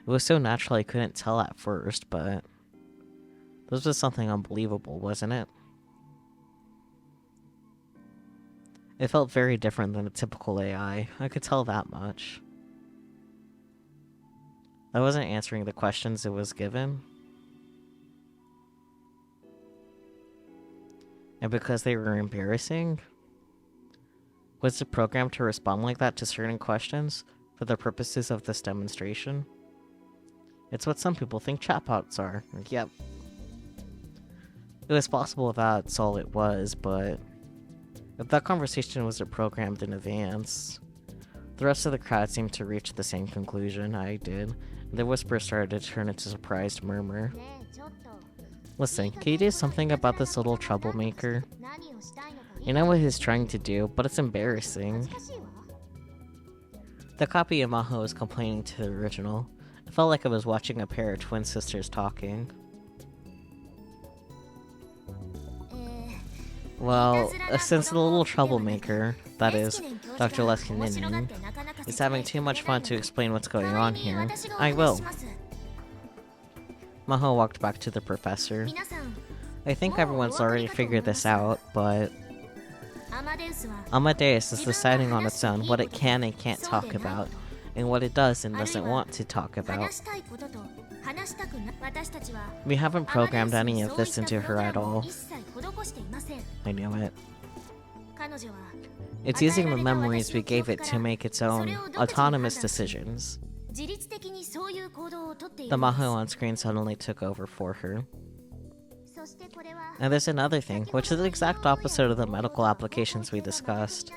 It was so natural I couldn't tell at first, but... this was something unbelievable, wasn't it? It felt very different than a typical AI, I could tell that much. I wasn't answering the questions it was given. And because they were embarrassing? Was it programmed to respond like that to certain questions for the purposes of this demonstration? It's what some people think chatbots are. Yep. It was possible that's all it was, but... if that conversation wasn't programmed in advance... the rest of the crowd seemed to reach the same conclusion I did, and the whisper started to turn into a surprised murmur. Listen, can you do something about this little troublemaker? You know what he's trying to do, but it's embarrassing. The copy of Maho was complaining to the original. It felt like I was watching a pair of twin sisters talking. Well, since the little troublemaker, that is, Dr. Leskinen, is having too much fun to explain what's going on here, I will. Maho walked back to the professor. I think everyone's already figured this out, but... Amadeus is deciding on its own what it can and can't talk about, and what it does and doesn't want to talk about. We haven't programmed any of this into her at all. I knew it. It's using the memories we gave it to make its own autonomous decisions. The Maho on screen suddenly took over for her. And there's another thing, which is the exact opposite of the medical applications we discussed.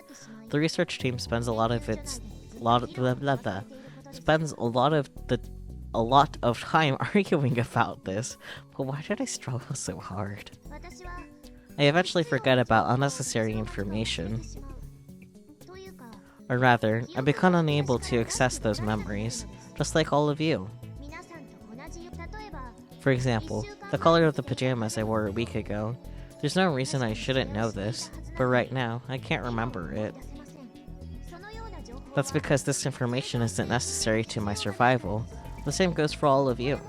The research team spends a lot of time arguing about this, but why did I struggle so hard? I eventually forget about unnecessary information. Or rather, I become unable to access those memories, just like all of you. For example, the color of the pajamas I wore a week ago. There's no reason I shouldn't know this, but right now, I can't remember it. That's because this information isn't necessary to my survival. The same goes for all of you.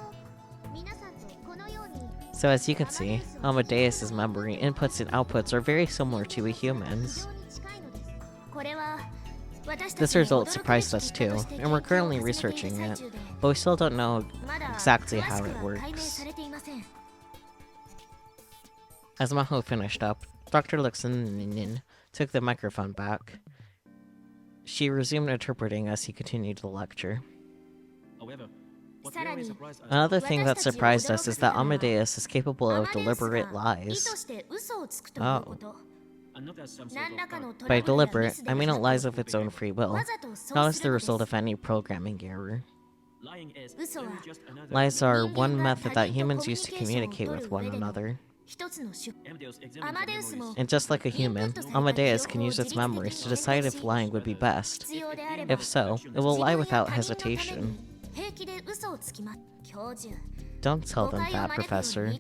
So as you can see, Amadeus' memory inputs and outputs are very similar to a human's. This result surprised us too, and we're currently researching it, but we still don't know exactly how it works. As Maho finished up, Dr. Luxinen took the microphone back. She resumed interpreting as he continued the lecture. Another thing that surprised us is that Amadeus is capable of deliberate lies. Oh. By deliberate, I mean it lies of its own free will, not as the result of any programming error. Lies are one method that humans use to communicate with one another. And just like a human, Amadeus can use its memories to decide if lying would be best. If so, it will lie without hesitation. Don't tell them that, Professor.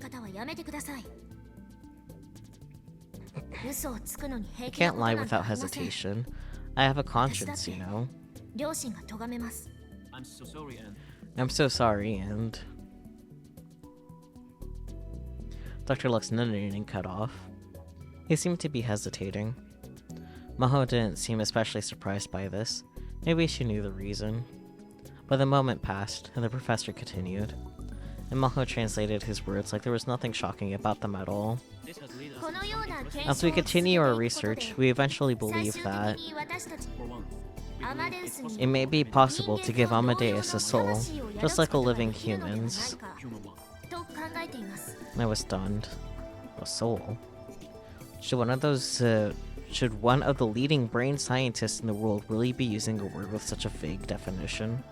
I can't lie without hesitation. I have a conscience, you know. I'm so sorry, and... Dr. Luxinen cut off. He seemed to be hesitating. Maho didn't seem especially surprised by this. Maybe she knew the reason. But the moment passed, and the professor continued. And Maho translated his words like there was nothing shocking about them at all. As we continue our research, we eventually believe that it may be possible to give Amadeus a soul, just like a living human's. I was stunned. A soul? Should one of the leading brain scientists in the world really be using a word with such a vague definition?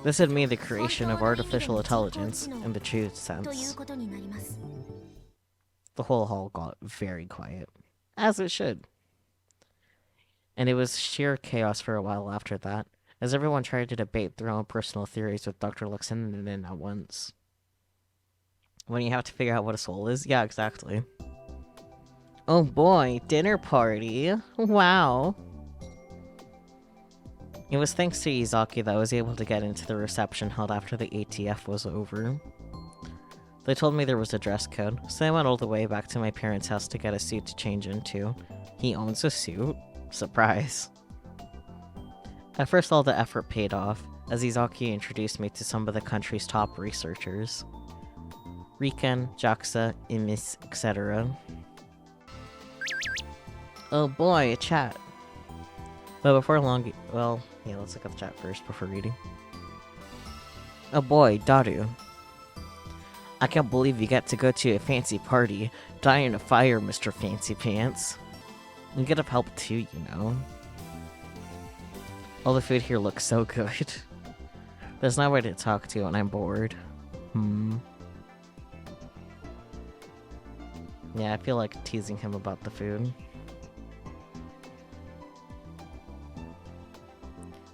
This would mean the creation of artificial intelligence in the true sense. The whole hall got very quiet, as it should. And it was sheer chaos for a while after that, as everyone tried to debate their own personal theories with Dr. Luxinen at once. When you have to figure out what a soul is? Yeah, exactly. Oh boy, dinner party! Wow! It was thanks to Izaki that I was able to get into the reception held after the ATF was over. They told me there was a dress code, so I went all the way back to my parents' house to get a suit to change into. He owns a suit? Surprise. At first all the effort paid off, as Izaki introduced me to some of the country's top researchers. Riken, JAXA, IMIS, etc. Oh boy, a chat. But before long, well, yeah, let's look up the chat first before reading. Oh boy, Daru. I can't believe you get to go to a fancy party. Die in a fire, Mr. Fancy Pants. You get up help too, you know. All the food here looks so good. There's nobody to talk to and I'm bored. Yeah, I feel like teasing him about the food.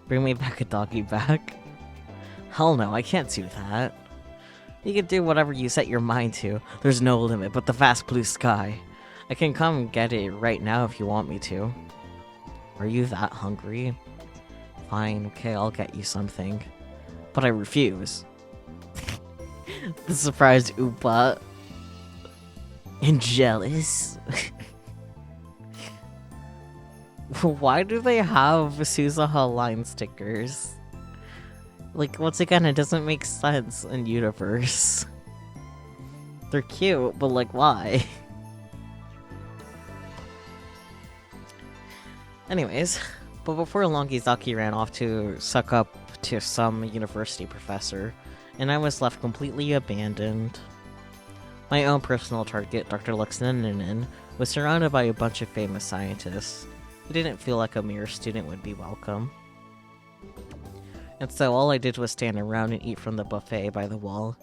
Bring me back a doggy bag? Hell no, I can't do that. You can do whatever you set your mind to. There's no limit but the vast blue sky. I can come and get it right now if you want me to. Are you that hungry? Fine, okay, I'll get you something. But I refuse. The surprised Oopa. And jealous. Why do they have Suzuha line stickers? Like, once again, it doesn't make sense in universe. They're cute, but like, why? Anyways, but before long, Izaki ran off to suck up to some university professor, and I was left completely abandoned. My own personal target, Dr. Luxinen, was surrounded by a bunch of famous scientists. It didn't feel like a mere student would be welcome. And so all I did was stand around and eat from the buffet by the wall.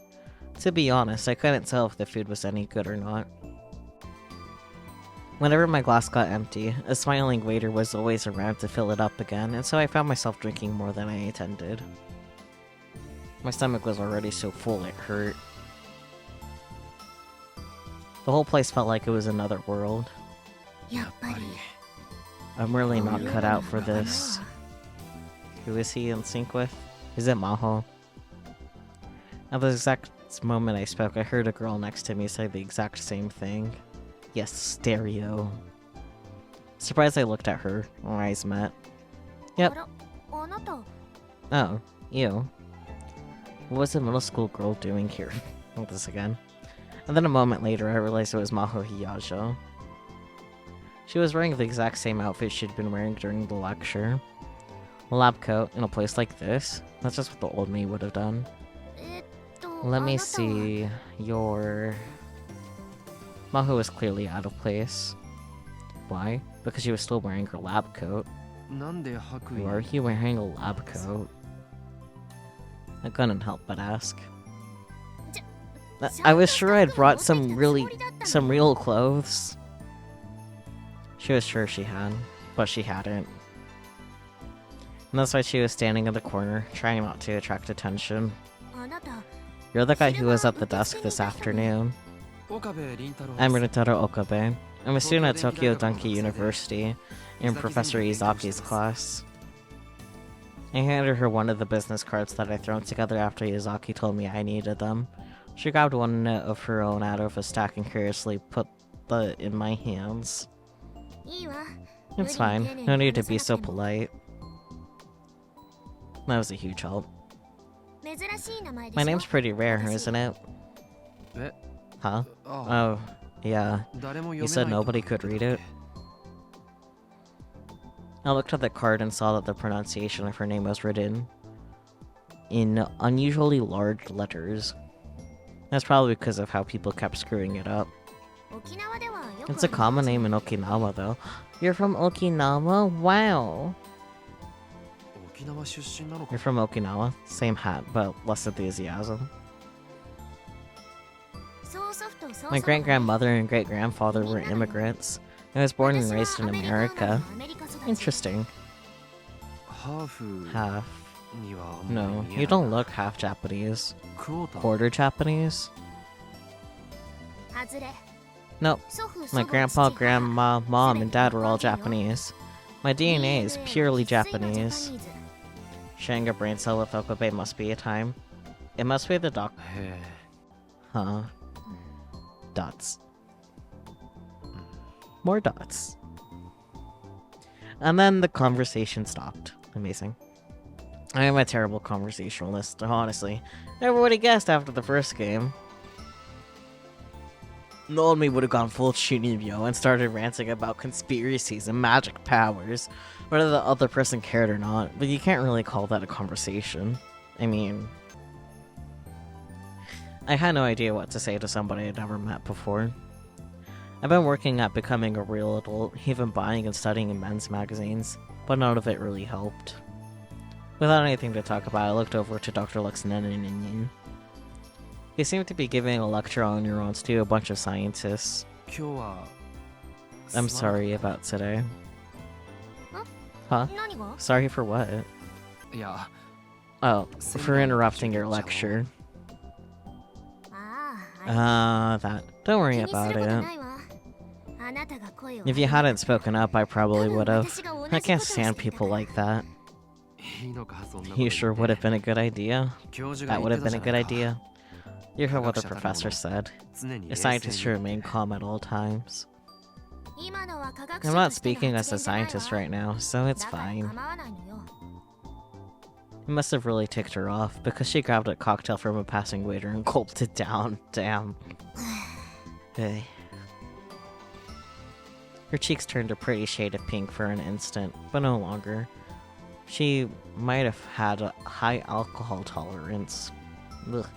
To be honest, I couldn't tell if the food was any good or not. Whenever my glass got empty, a smiling waiter was always around to fill it up again, and so I found myself drinking more than I intended. My stomach was already so full it hurt. The whole place felt like it was another world. I'm really not cut out for this. Who is he in sync with? Is it Maho? At the exact moment I spoke, I heard a girl next to me say the exact same thing. Yes, stereo. Surprised I looked at her. Our eyes met. Yep. Oh, you. What was the middle school girl doing here? Like this again. And then a moment later, I realized it was Maho Hiyajo. She was wearing the exact same outfit she'd been wearing during the lecture. A lab coat in a place like this? That's just what the old me would have done. Let me see. Your... Maho was clearly out of place. Why? Because she was still wearing her lab coat. Why are you wearing a lab coat? I couldn't help but ask. I was sure I'd brought some real clothes. She was sure she had, but she hadn't. And that's why she was standing in the corner, trying not to attract attention. You're the guy who was at the desk this afternoon. I'm Rintaro Okabe. I'm a student at Tokyo Danki University, in Professor Izaki's class. I handed her one of the business cards that I'd thrown together after Izaki told me I needed them. She grabbed one of her own out of a stack and curiously put it in my hands. It's fine. No need to be so polite. That was a huge help. My name's pretty rare, isn't it? Huh? Oh, yeah. You said nobody could read it? I looked at the card and saw that the pronunciation of her name was written in unusually large letters. That's probably because of how people kept screwing it up. It's a common name in Okinawa, though. You're from Okinawa? Wow! You're from Okinawa? Same hat, but less enthusiasm. My great-grandmother and great-grandfather were immigrants. I was born and raised in America. Interesting. Half. No, you don't look half Japanese. Quarter Japanese? Nope. My grandpa, grandma, mom, and dad were all Japanese. My DNA is purely Japanese. Sharing a brain cell with Okabe must be a time. It must be the doc. Huh. Dots. More dots. And then the conversation stopped. Amazing. I am a terrible conversationalist, honestly. Everybody guessed after the first game. The old me would have gone full Chunibyo and started ranting about conspiracies and magic powers, whether the other person cared or not, but you can't really call that a conversation. I mean... I had no idea what to say to somebody I'd never met before. I've been working at becoming a real adult, even buying and studying in men's magazines, but none of it really helped. Without anything to talk about, I looked over to Dr. Luxneninin. He seemed to be giving a lecture on neurons to a bunch of scientists. I'm sorry about today. Huh? Sorry for what? Oh, for interrupting your lecture. That. Don't worry about it. If you hadn't spoken up, I probably would've. I can't stand people like that. You sure would have been a good idea? That would have been a good idea. You heard what the professor said. A scientist should remain calm at all times. I'm not speaking as a scientist right now, so it's fine. It must have really ticked her off, because she grabbed a cocktail from a passing waiter and gulped it down. Damn. Hey. Her cheeks turned a pretty shade of pink for an instant, but no longer. She might have had a high alcohol tolerance. Ugh.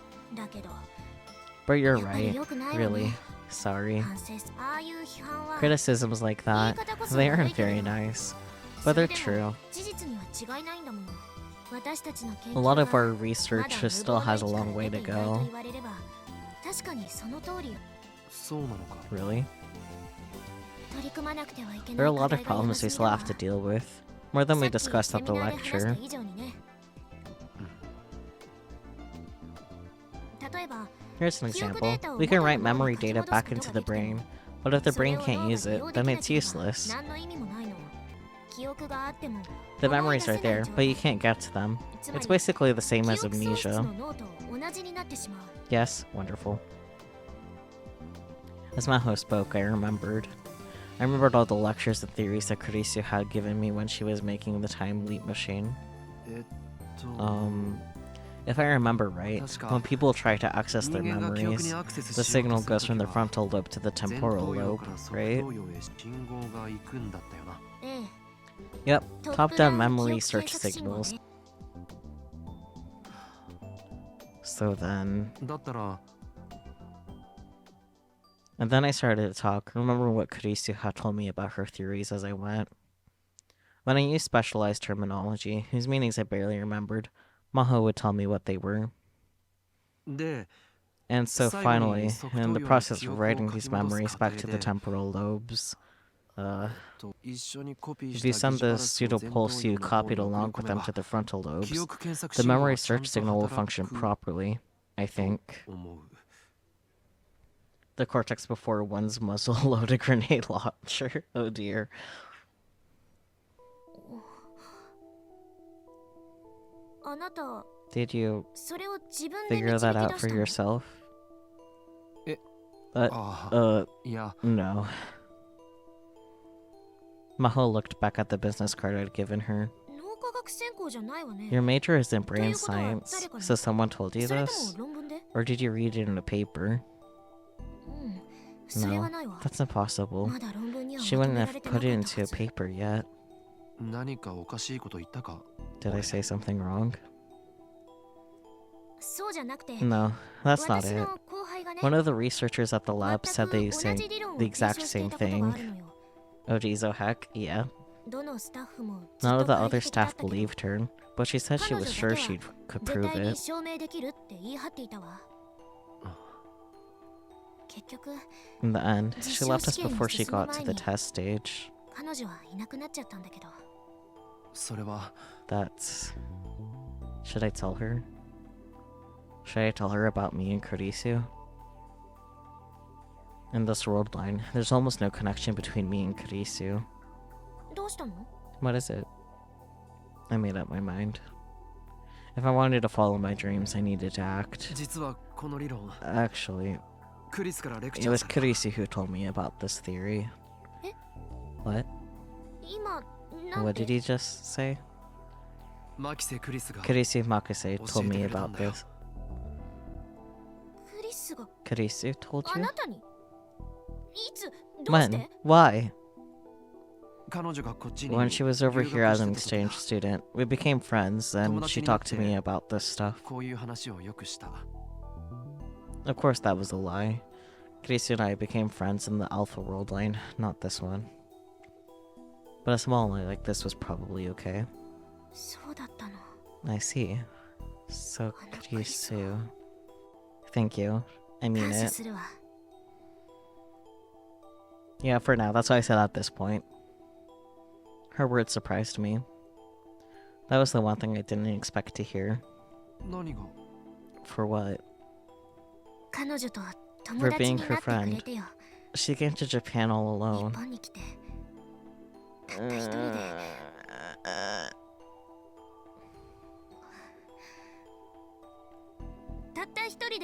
But you're right, really. Sorry. Criticisms like that, they aren't very nice, but they're true. A lot of our research still has a long way to go. Really? There are a lot of problems we still have to deal with, more than we discussed at the lecture. Here's an example. We can write memory data back into the brain, but if the brain can't use it, then it's useless. The memories are there, but you can't get to them. It's basically the same as amnesia. Yes, wonderful. As Maho spoke, I remembered. I remembered all the lectures and theories that Kurisu had given me when she was making the time leap machine. If I remember right, when people try to access their memories, the signal goes from the frontal lobe to the temporal lobe, right? Yep, top-down memory search signals. So then... And then I started to talk. Remember what Kurisu had told me about her theories as I went. When I used specialized terminology, whose meanings I barely remembered, Maho would tell me what they were. And so finally, in the process of writing these memories back to the temporal lobes, if you send the pseudopulse you copied along with them to the frontal lobes, the memory search signal will function properly, I think. The cortex before one's muzzle-loaded grenade launcher. Oh dear. Did you figure that out for yourself? No. Maho looked back at the business card I'd given her. Your major is in brain science, so someone told you this? Or did you read it in a paper? No, that's impossible. She wouldn't have put it into a paper yet. Did I say something wrong? No, that's not it. One of the researchers at the lab said they say the exact same thing. Oh geez, oh heck, yeah. None of the other staff believed her, but she said she was sure she could prove it. In the end, she left us before she got to the test stage. That's... Should I tell her? Should I tell her about me and Kurisu? In this world line, there's almost no connection between me and Kurisu. What is it? I made up my mind. If I wanted to follow my dreams, I needed to act. Actually, it was Kurisu who told me about this theory. What? What did he just say? Kurisu Makise told me about this. Kurisu told you? When? Why? When she was over here as an exchange student, we became friends, and she talked to me about this stuff. Of course that was a lie. Kurisu and I became friends in the Alpha World line, not this one. But a small line like this was probably okay. I see. So, Kurisu... Thank you. I mean it. Yeah, for now, that's what I said at this point. Her words surprised me. That was the one thing I didn't expect to hear. For what? For being her friend. She came to Japan all alone.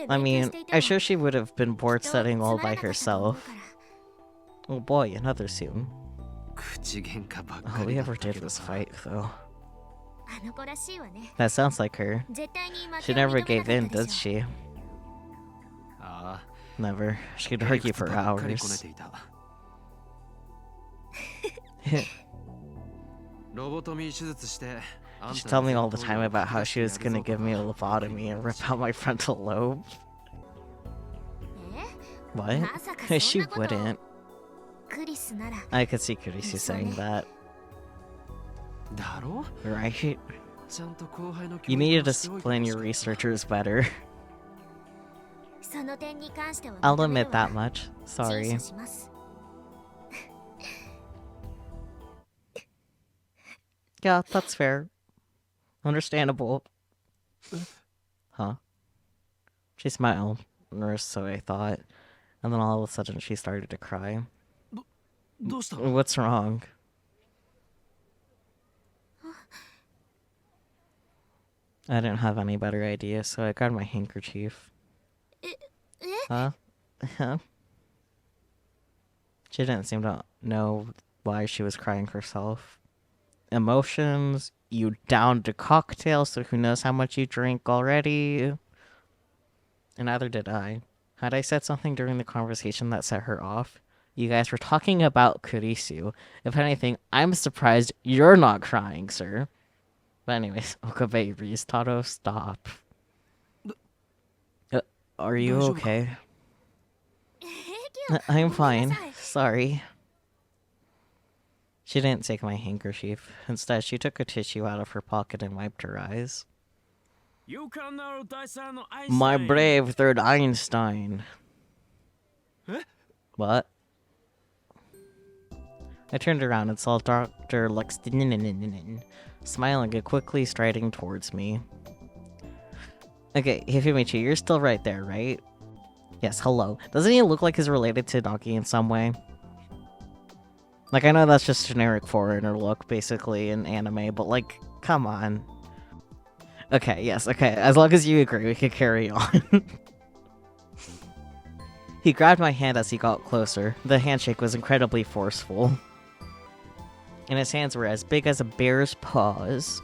I mean, I'm sure she would have been bored studying all by herself. Oh boy, another soon. All we ever did was fight, though. That sounds like her. She never gave in, did she? Never. She'd argue for hours. She told me all the time about how she was gonna give me a lobotomy and rip out my frontal lobe. What? She wouldn't. I could see Kurisu saying that. Right? You needed to explain your researchers better. I'll admit that much. Sorry. Yeah, that's fair. Understandable. Huh? She smiled, or so I thought, and then all of a sudden she started to cry. What's wrong? I didn't have any better idea, so I grabbed my handkerchief. Huh? She didn't seem to know why she was crying herself. Emotions, you downed a cocktail, so who knows how much you drink already. And neither did I. Had I said something during the conversation that set her off? You guys were talking about Kurisu. If anything, I'm surprised you're not crying, sir. But anyways, Okabe, Ryustato, stop. Are you okay? I'm fine. Sorry. She didn't take my handkerchief. Instead, she took a tissue out of her pocket and wiped her eyes. My brave third Einstein. What? I turned around and saw Dr. Luxtinin smiling and quickly striding towards me. Okay, Hifimichi, you're still right there, right? Yes, hello. Doesn't he look like he's related to Nagi in some way? Like, I know that's just generic foreigner look, basically, in anime, but, like, come on. Okay, yes, okay. As long as you agree, we can carry on. He grabbed my hand as he got closer. The handshake was incredibly forceful. And his hands were as big as a bear's paws.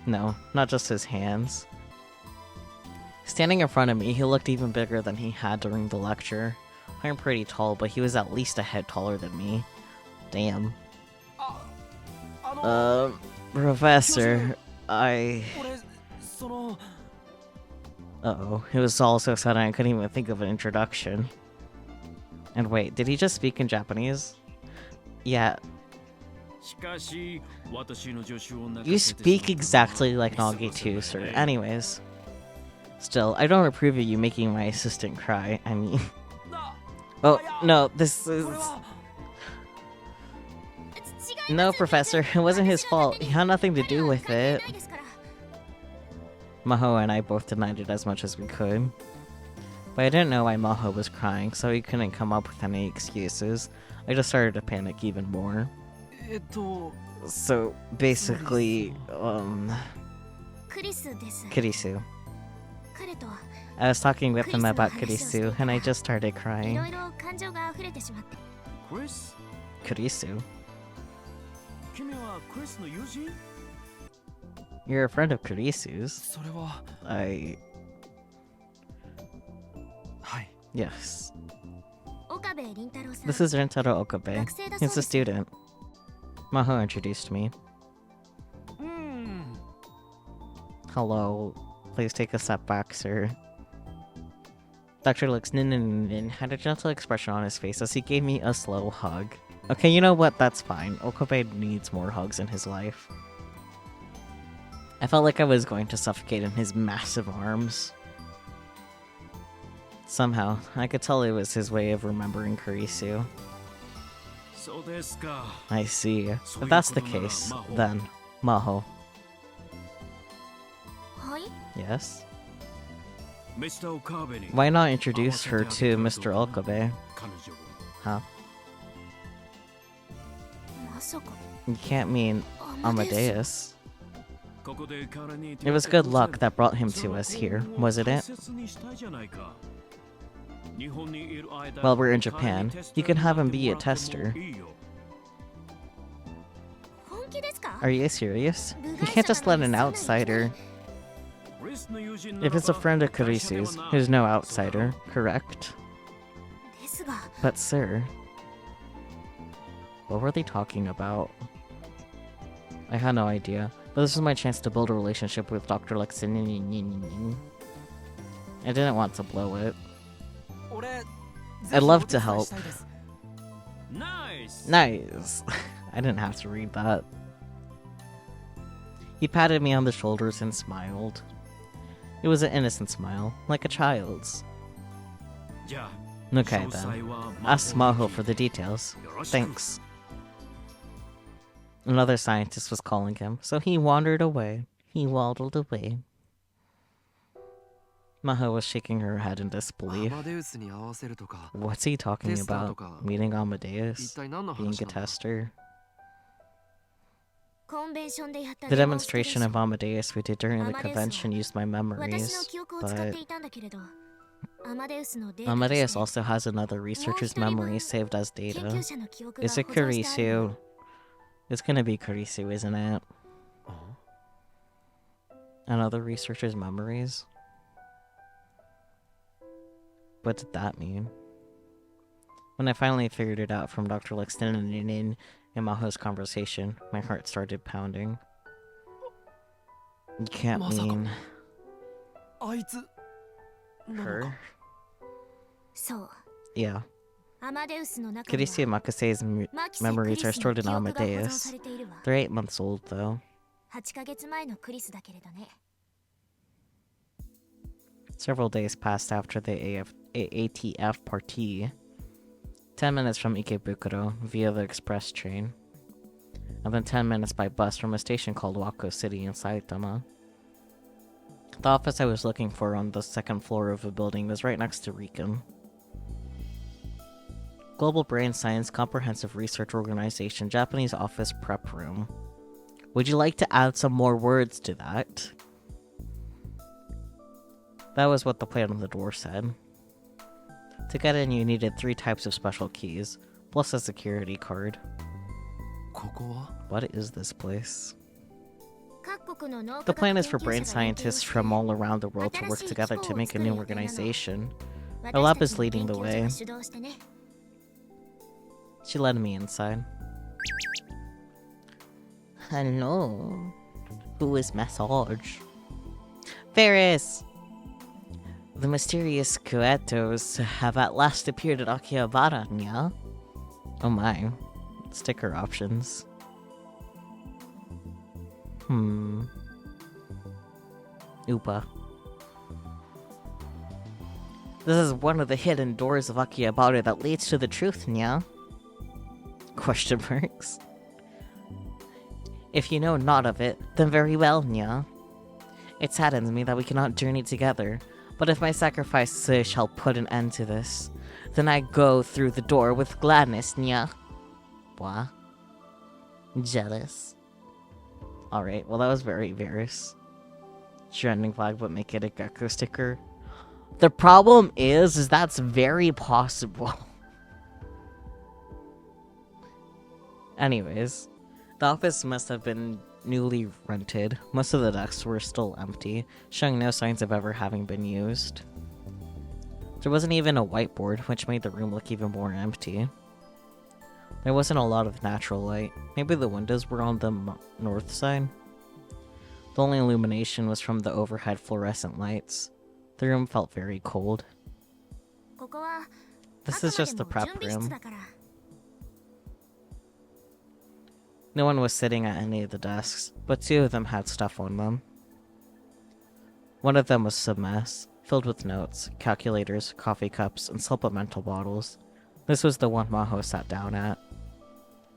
No, not just his hands. Standing in front of me, he looked even bigger than he had during the lecture. I'm pretty tall, but he was at least a head taller than me. Damn. Professor, Uh-oh, it was all so sudden I couldn't even think of an introduction. And wait, did he just speak in Japanese? Yeah. You speak exactly like Nagi too, sir. Anyways. Still, I don't approve of you making my assistant cry. I mean... Oh, no, this is... No, Professor, it wasn't his fault. He had nothing to do with it. Maho and I both denied it as much as we could. But I didn't know why Maho was crying, so he couldn't come up with any excuses. I just started to panic even more. So, basically, Kurisu. I was talking with him about Kurisu, and I just started crying. Kurisu? You're a friend of Kurisu's. Yes. This is Rintaro Okabe. He's a student. Maho introduced me. Hello. Please take a step back, sir. Dr. Lux had a gentle expression on his face as he gave me a slow hug. Okay, you know what? That's fine. Okabe needs more hugs in his life. I felt like I was going to suffocate in his massive arms. Somehow, I could tell it was his way of remembering Kurisu. I see. If that's the case, then, Maho. Yes? Why not introduce her to Mr. Okabe? Huh? You can't mean Amadeus. It was good luck that brought him to us here, wasn't it? While we're in Japan, you can have him be a tester. Are you serious? You can't just let an outsider... If it's a friend of Kurisu's, who's no outsider, correct? But sir... What were they talking about? I had no idea, but this was my chance to build a relationship with Dr. Lexin. I didn't want to blow it. I'd love to help. Nice! I didn't have to read that. He patted me on the shoulders and smiled. It was an innocent smile, like a child's. Okay then, ask Maho for the details. Thanks. Another scientist was calling him, so he wandered away. He waddled away. Maho was shaking her head in disbelief. What's he talking about? Meeting Amadeus? Being a tester? The demonstration of Amadeus we did during the convention used my memories, but... Amadeus also has another researcher's memory saved as data. Is it Kurisu? It's gonna be Kurisu, isn't it? Another researcher's memories? What did that mean? When I finally figured it out from Dr. Lexton and Maho's conversation, my heart started pounding. You can't mean... her? Yeah. Kurisu and Makase's memories are stored in Amadeus. They're 8 months old, though. Several days passed after the ATF party. 10 minutes from Ikebukuro via the express train. And then 10 minutes by bus from a station called Wako City in Saitama. The office I was looking for on the second floor of a building was right next to Riken. Global Brain Science Comprehensive Research Organization Japanese Office Prep Room. Would you like to add some more words to that? That was what the plate on the door said. To get in, you needed 3 types of special keys, plus a security card. What is this place? The plan is for brain scientists from all around the world to work together to make a new organization. Our lab is leading the way. She led me inside. Hello. Who is massage? Ferris! The mysterious Kuetos have at last appeared at Akihabara, yeah? Oh my. Sticker options. Upa. This is one of the hidden doors of Akihabara that leads to the truth, nya? Question marks. If you know naught of it, then very well, nya. It saddens me that we cannot journey together, but if my sacrifice shall put an end to this, then I go through the door with gladness, nya. Blah. Jealous. Alright, well that was very Varus. Trending flag, but make it a gecko sticker. The problem is that's very possible. Anyways, the office must have been newly rented. Most of the desks were still empty, showing no signs of ever having been used. There wasn't even a whiteboard, which made the room look even more empty. There wasn't a lot of natural light. Maybe the windows were on the north side? The only illumination was from the overhead fluorescent lights. The room felt very cold. This is just the prep room. No one was sitting at any of the desks, but 2 of them had stuff on them. One of them was a mess, filled with notes, calculators, coffee cups, and supplemental bottles. This was the one Maho sat down at.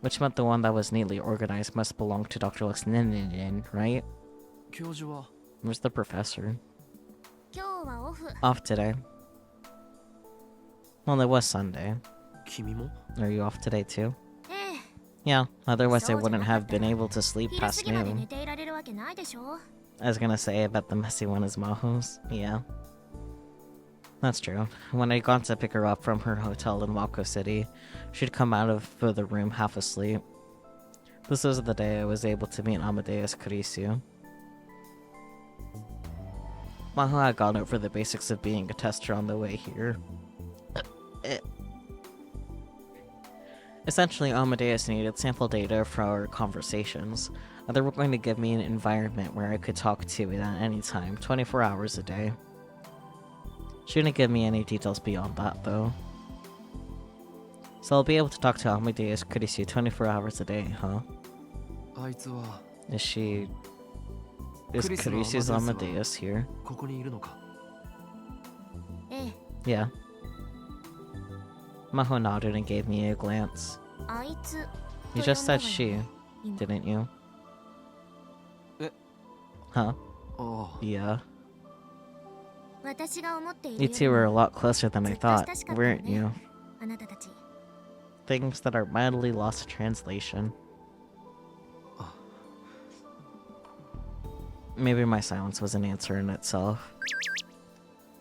Which meant the one that was neatly organized must belong to Dr. Lux Ninin, right? Where's the professor? Off today. Well, it was Sunday. Are you off today too? Yeah, otherwise I wouldn't have been able to sleep past noon. I was gonna say, I bet the messy one is Maho's. Yeah. That's true. When I got to pick her up from her hotel in Wako City, she'd come out of the room half asleep. This was the day I was able to meet Amadeus Kurisu. Maho had gone over the basics of being a tester on the way here. Essentially, Amadeus needed sample data for our conversations, and they were going to give me an environment where I could talk to it at any time, 24 hours a day. She didn't give me any details beyond that, though. So I'll be able to talk to Amadeus Kurisu 24 hours a day, huh? Is Kurisu's Amadeus here? Yeah. Maho nodded and gave me a glance. You just said she, didn't you? Huh? Yeah. You two were a lot closer than I thought, weren't you? Things that are mildly lost to translation. Maybe my silence was an answer in itself.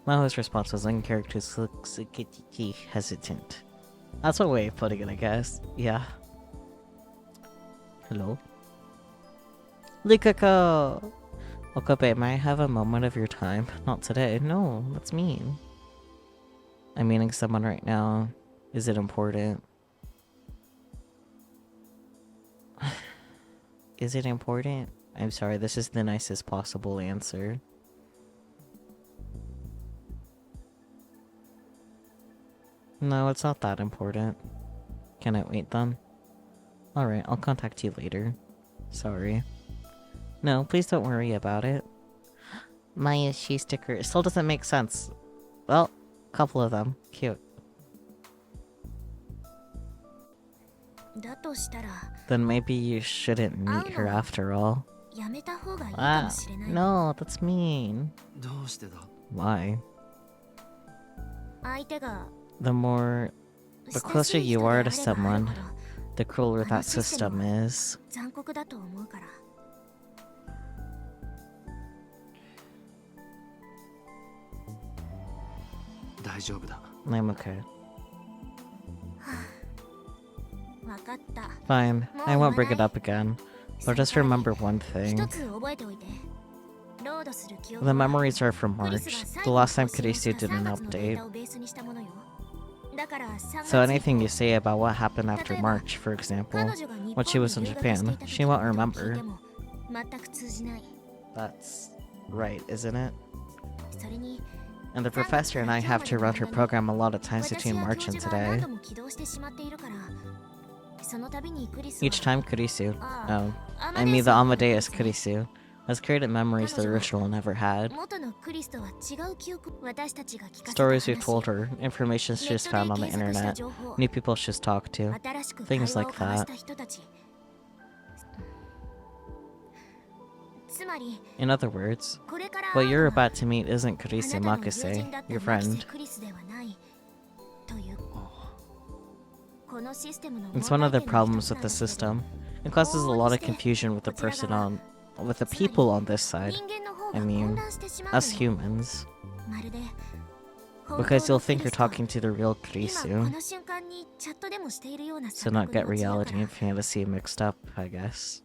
Maho's response was uncharacteristically hesitant. That's one way of putting it, I guess. Yeah. Hello? Likako! Okabe, may I have a moment of your time? Not today. No, that's mean. I'm meeting someone right now. Is it important? Is it important? I'm sorry, this is the nicest possible answer. No, it's not that important. Can I wait then? Alright, I'll contact you later. Sorry. No, please don't worry about it. My Ishii sticker still doesn't make sense. Well, a couple of them. Cute. Then maybe you shouldn't meet her after all. Ah, no, that's mean. Why? The closer you are to someone, the crueler that system is. I'm okay. Fine, I won't bring it up again. But just remember one thing. The memories are from March, the last time Kurisu did an update. So anything you say about what happened after March, for example, when she was in Japan, she won't remember. That's right, isn't it? And the professor and I have to run her program a lot of times between March and today. Each time Kurisu, I mean the Amadeus Kurisu, has created memories the original never had. Stories we've told her, information she's found on the internet, new people she's talked to, things like that. In other words, what you're about to meet isn't Kurisu Makase, your friend. It's one of the problems with the system. It causes a lot of confusion with the people on this side. I mean, us humans. Because you'll think you're talking to the real Kurisu. So not get reality and fantasy mixed up, I guess.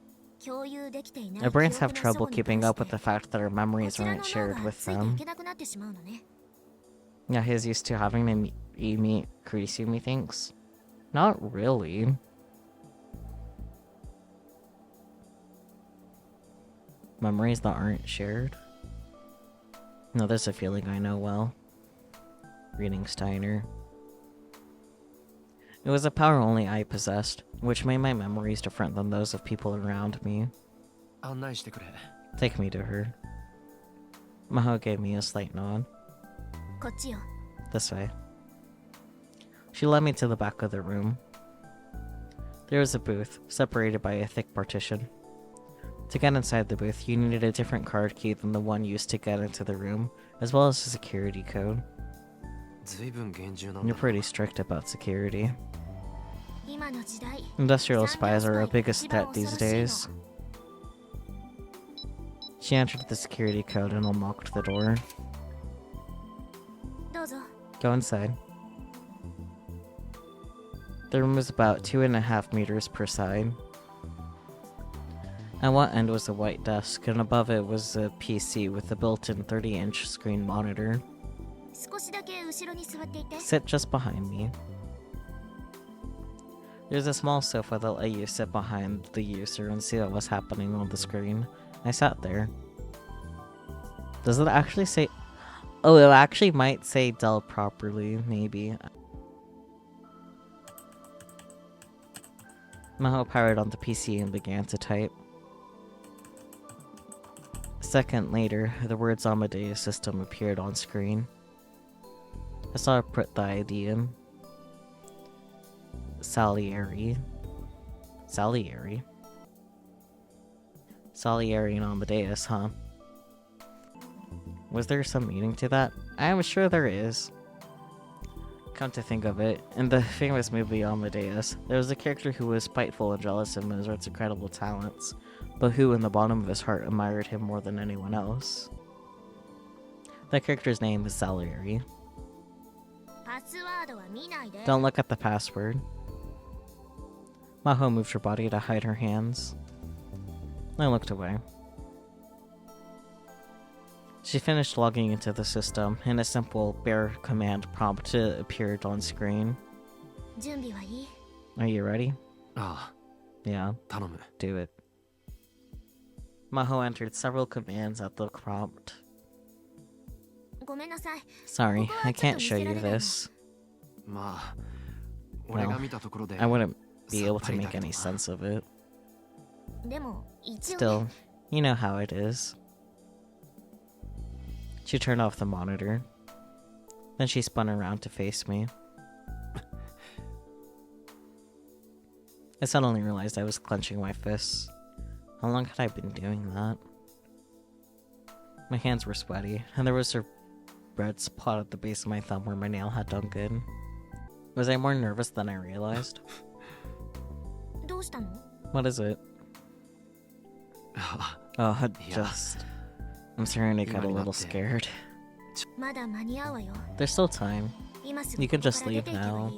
Our brains have trouble keeping up with the fact that our memories aren't shared with them. Yeah, he's used to having to meet Kurisu, methinks. Not really. Memories that aren't shared? No, there's a feeling I know well. Reading Steiner. It was a power only I possessed, which made my memories different than those of people around me. Take me to her. Maho gave me a slight nod. This way. She led me to the back of the room. There was a booth, separated by a thick partition. To get inside the booth, you needed a different card key than the one used to get into the room, as well as a security code. You're pretty strict about security. Industrial spies are our biggest threat these days. She entered the security code and unlocked the door. Go inside. The room was about 2.5 meters per side. At one end was a white desk, and above it was a PC with a built-in 30-inch screen monitor. Sit just behind me. There's a small sofa that let you sit behind the user and see what was happening on the screen. I sat there. Does it actually say... Oh, it actually might say Dell properly, maybe. Maho powered on the PC and began to type. A second later, the words Amadeus system appeared on screen. I saw her put the ID in. Salieri. Salieri? Salieri and Amadeus, huh? Was there some meaning to that? I am sure there is. Come to think of it, in the famous movie Amadeus, there was a character who was spiteful and jealous of Mozart's incredible talents, but who in the bottom of his heart admired him more than anyone else. The character's name is Celery. Don't look at the password. Maho moved her body to hide her hands. I looked away. She finished logging into the system, and a simple bare command prompt appeared on screen. Are you ready? Yeah, do it. Maho entered several commands at the prompt. Sorry, I can't show you this. Well, I wouldn't be able to make any sense of it. Still, you know how it is. She turned off the monitor. Then she spun around to face me. I suddenly realized I was clenching my fists. How long had I been doing that? My hands were sweaty, and there was a red spot at the base of my thumb where my nail had dug in. Was I more nervous than I realized? What is it? Oh, just... I'm starting to get a little scared. There's still time. You can just leave now.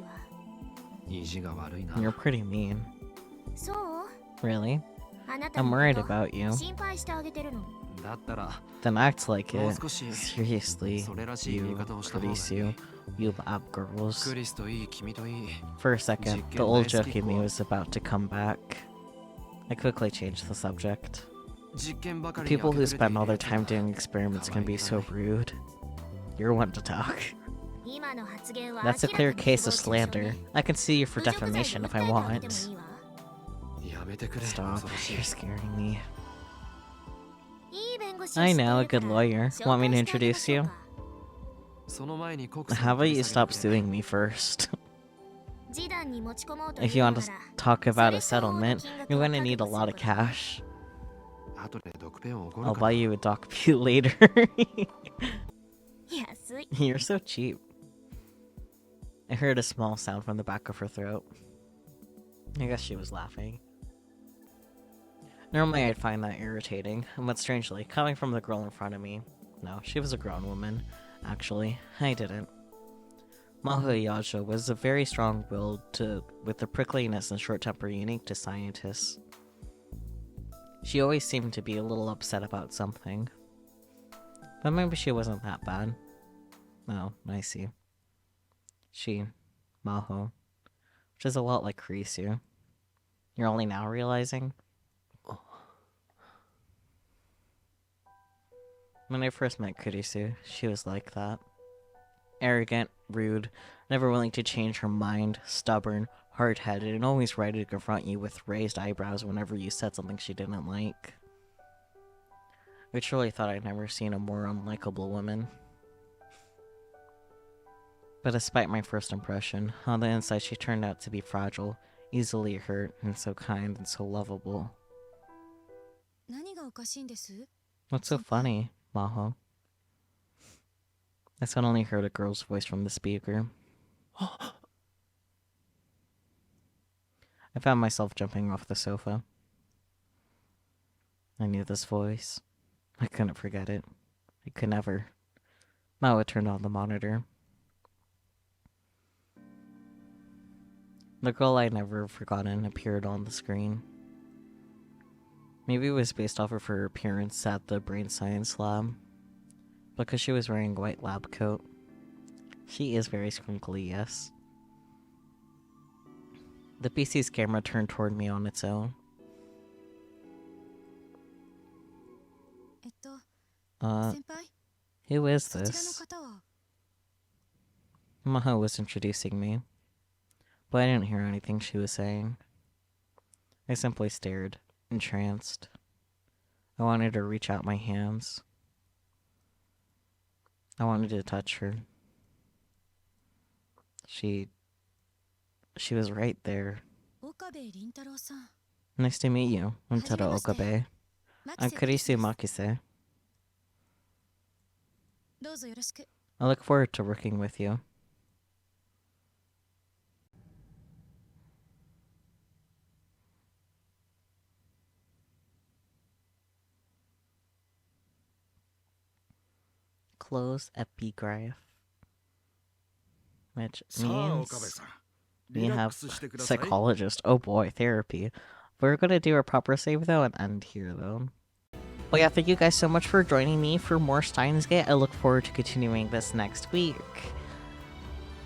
You're pretty mean. Really? I'm worried about you. Then act like it. Seriously, you, Kurisu, you lab girls. For a second, the old joke in me was about to come back. I quickly changed the subject. People who spend all their time doing experiments can be so rude. You're one to talk. That's a clear case of slander. I can sue you for defamation if I want. Stop, you're scaring me. I know, a good lawyer. Want me to introduce you? How about you stop suing me first? If you want to talk about a settlement, you're going to need a lot of cash. I'll buy you a doc pew later. You're so cheap. I heard a small sound from the back of her throat. I guess she was laughing. Normally I'd find that irritating, but strangely, coming from the girl in front of me... No, she was a grown woman. Actually, I didn't. Maho Yaja was a very strong-willed with the prickliness and short temper unique to scientists. She always seemed to be a little upset about something. But maybe she wasn't that bad. Oh, I see. She, Maho, which is a lot like Kurisu. You're only now realizing? When I first met Kurisu, she was like that. Arrogant, rude, never willing to change her mind, stubborn, hard-headed, and always ready to confront you with raised eyebrows whenever you said something she didn't like. I truly thought I'd never seen a more unlikable woman. But despite my first impression, on the inside she turned out to be fragile, easily hurt, and so kind and so lovable. What's so funny, Maho? I suddenly heard a girl's voice from the speaker. I found myself jumping off the sofa. I knew this voice. I couldn't forget it. I could never. Maho turned on the monitor. The girl I'd never forgotten appeared on the screen. Maybe it was based off of her appearance at the brain science lab. Because she was wearing a white lab coat. She is very scrinkly, yes. The PC's camera turned toward me on its own. Who is this? Maho was introducing me. But I didn't hear anything she was saying. I simply stared, entranced. I wanted to reach out my hands. I wanted to touch her. She was right there. Nice to meet you. I'm Taro Okabe. I'm Kurisu Makise. I look forward to working with you. close epigraph, which さあ、岡部 means さん。 we リラッ have クスしてください。 psychologist. Oh boy, therapy. We're gonna do a proper save though and end here though. Well, yeah, thank you guys so much for joining me for more Steins Gate. I look forward to continuing this next week.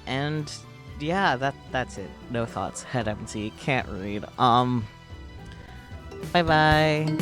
And yeah, that's it. No thoughts. Head empty. Can't read. Bye bye.